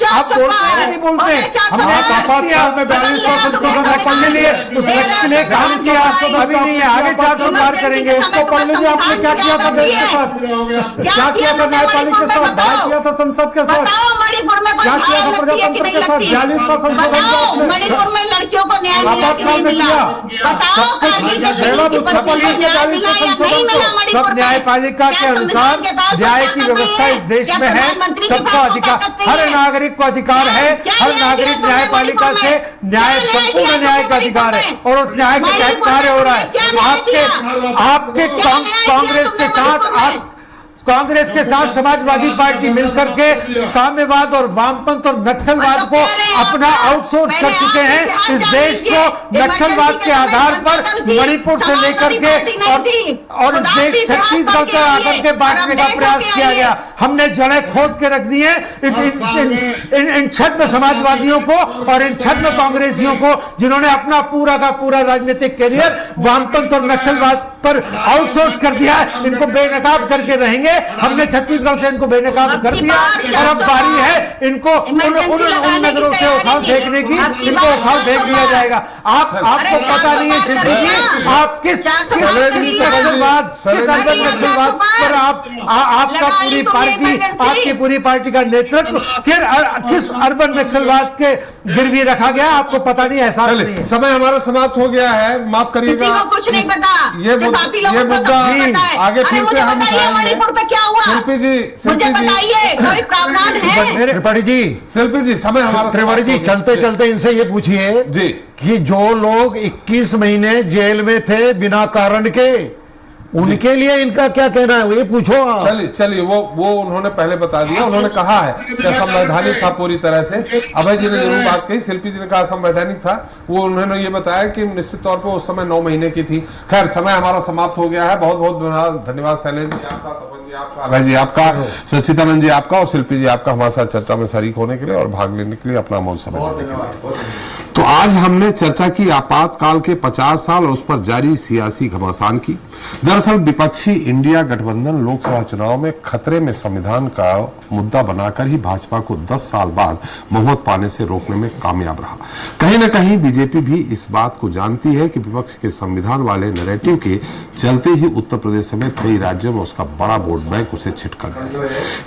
आप बोलते हैं नहीं बोलते? हमने आपातकाल में 4200 संशोधन करने लिए उस लक्ष्य के लिए काम किया, अभी नहीं है, आगे 400 पार करेंगे। इसको पहले जो आपने क्या किया था देश के साथ, क्या किया था न्यायपालिका के साथ, क्या किया था संसद के साथ, क्या किया था प्रजातंत्र के साथ? 4200 संशोधन मणिपुर में लड़कियों को न्याय मिला कि नहीं मिला? सब न्यायपालिका के अनुसार न्याय की व्यवस्था इस देश में है, सबका अधिकार, हर नागरिक को अधिकार है, हर नागरिक न्यायपालिका से न्याय, संपूर्ण न्याय का अधिकार है और उस न्याय के तहत कार्य हो रहा है। आपके कांग्रेस के साथ, आप कांग्रेस के साथ समाजवादी पार्टी मिलकर के साम्यवाद और वामपंथ और नक्सलवाद को अपना आउटसोर्स कर चुके हैं। इस देश को नक्सलवाद के आधार पर मणिपुर से लेकर के और इस देश छत्तीसगढ़ को आकर के बांटने का प्रयास किया गया। हमने जड़ें खोद के रख दी हैं इन छद्म समाजवादियों को और इन छद्म कांग्रेसियों को, जिन्होंने अपना पूरा का पूरा राजनीतिक कैरियर वामपंथ और नक्सलवाद पर आउटसोर्स कर दिया है। इनको बेनकाब करके रहेंगे। हमने छत्तीसगढ़ से इनको बेनकाब कर दिया और अब बारी है इनको उन नगरों से उखाड़ फेंकने की। इनको उखाड़ फेंक दिया जाएगा। आपको पता नहीं है शिल्पी जी, आप किस नक्सलवाद पर आपका पूरी पार्टी, आपकी पूरी पार्टी का नेतृत्व किस अर्बन नक्सलवाद के गिरवी रखा गया, आपको पता नहीं, एहसास नहीं है। समय हमारा समाप्त हो गया है, माफ करिएगा। कुछ नहीं पता, ये मुद्दा आगे फिर से हम उठाएंगे। मणिपुर पे क्या हुआ? शिल्पी जी बताइए, कोई प्रावधान है? त्रिपाठी जी, शिल्पी जी, समय हमारा त्रिपाठी जी, चलते चलते इनसे ये पूछिए जी कि जो लोग 21 महीने जेल में थे बिना कारण के, उनके लिए इनका क्या कहना है, ये पूछो। चलिए वो उन्होंने पहले बता दिया। उन्होंने कहा है कि संवैधानिक था पूरी तरह से। अभय जी ने जरूर बात कही, शिल्पी जी ने कहा संवैधानिक था। वो उन्होंने ये बताया कि निश्चित तौर पे उस समय 9 महीने की थी। खैर, समय हमारा समाप्त हो गया है। बहुत बहुत धन्यवाद शैलेश जी आपका, तपन जी आपका, अभय जी आपका, सच्चिदानंद जी आपका और शिल्पी जी आपका हमारे साथ चर्चा में शरीक होने के लिए और भाग लेने के लिए, अपना अमूल्य समय देने के लिए। तो आज हमने चर्चा की आपातकाल के 50 साल और उस पर जारी सियासी घमासान की। दरअसल विपक्षी इंडिया गठबंधन लोकसभा चुनाव में खतरे में संविधान का मुद्दा बनाकर ही भाजपा को 10 साल बाद बहुमत पाने से रोकने में कामयाब रहा। कहीं न कहीं बीजेपी भी इस बात को जानती है कि विपक्ष के संविधान वाले नैरेटिव के चलते ही उत्तर प्रदेश समेत कई राज्यों में उसका बड़ा वोट बैंक उसे छिटका गया।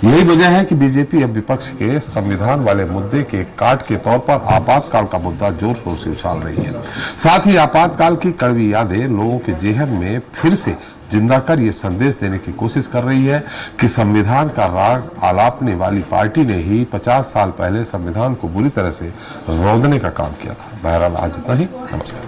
यही वजह है कि बीजेपी अब विपक्ष के संविधान वाले मुद्दे के काट के तौर पर आपातकाल का मुद्दा जोर शोर से उछाल रही है। साथ ही आपातकाल की कड़वी यादें लोगों के जेहन में फिर से जिंदा कर ये संदेश देने की कोशिश कर रही है कि संविधान का राग आलापने वाली पार्टी ने ही 50 साल पहले संविधान को बुरी तरह से रौंदने का काम किया था। बहरहाल आज इतना ही। नमस्कार।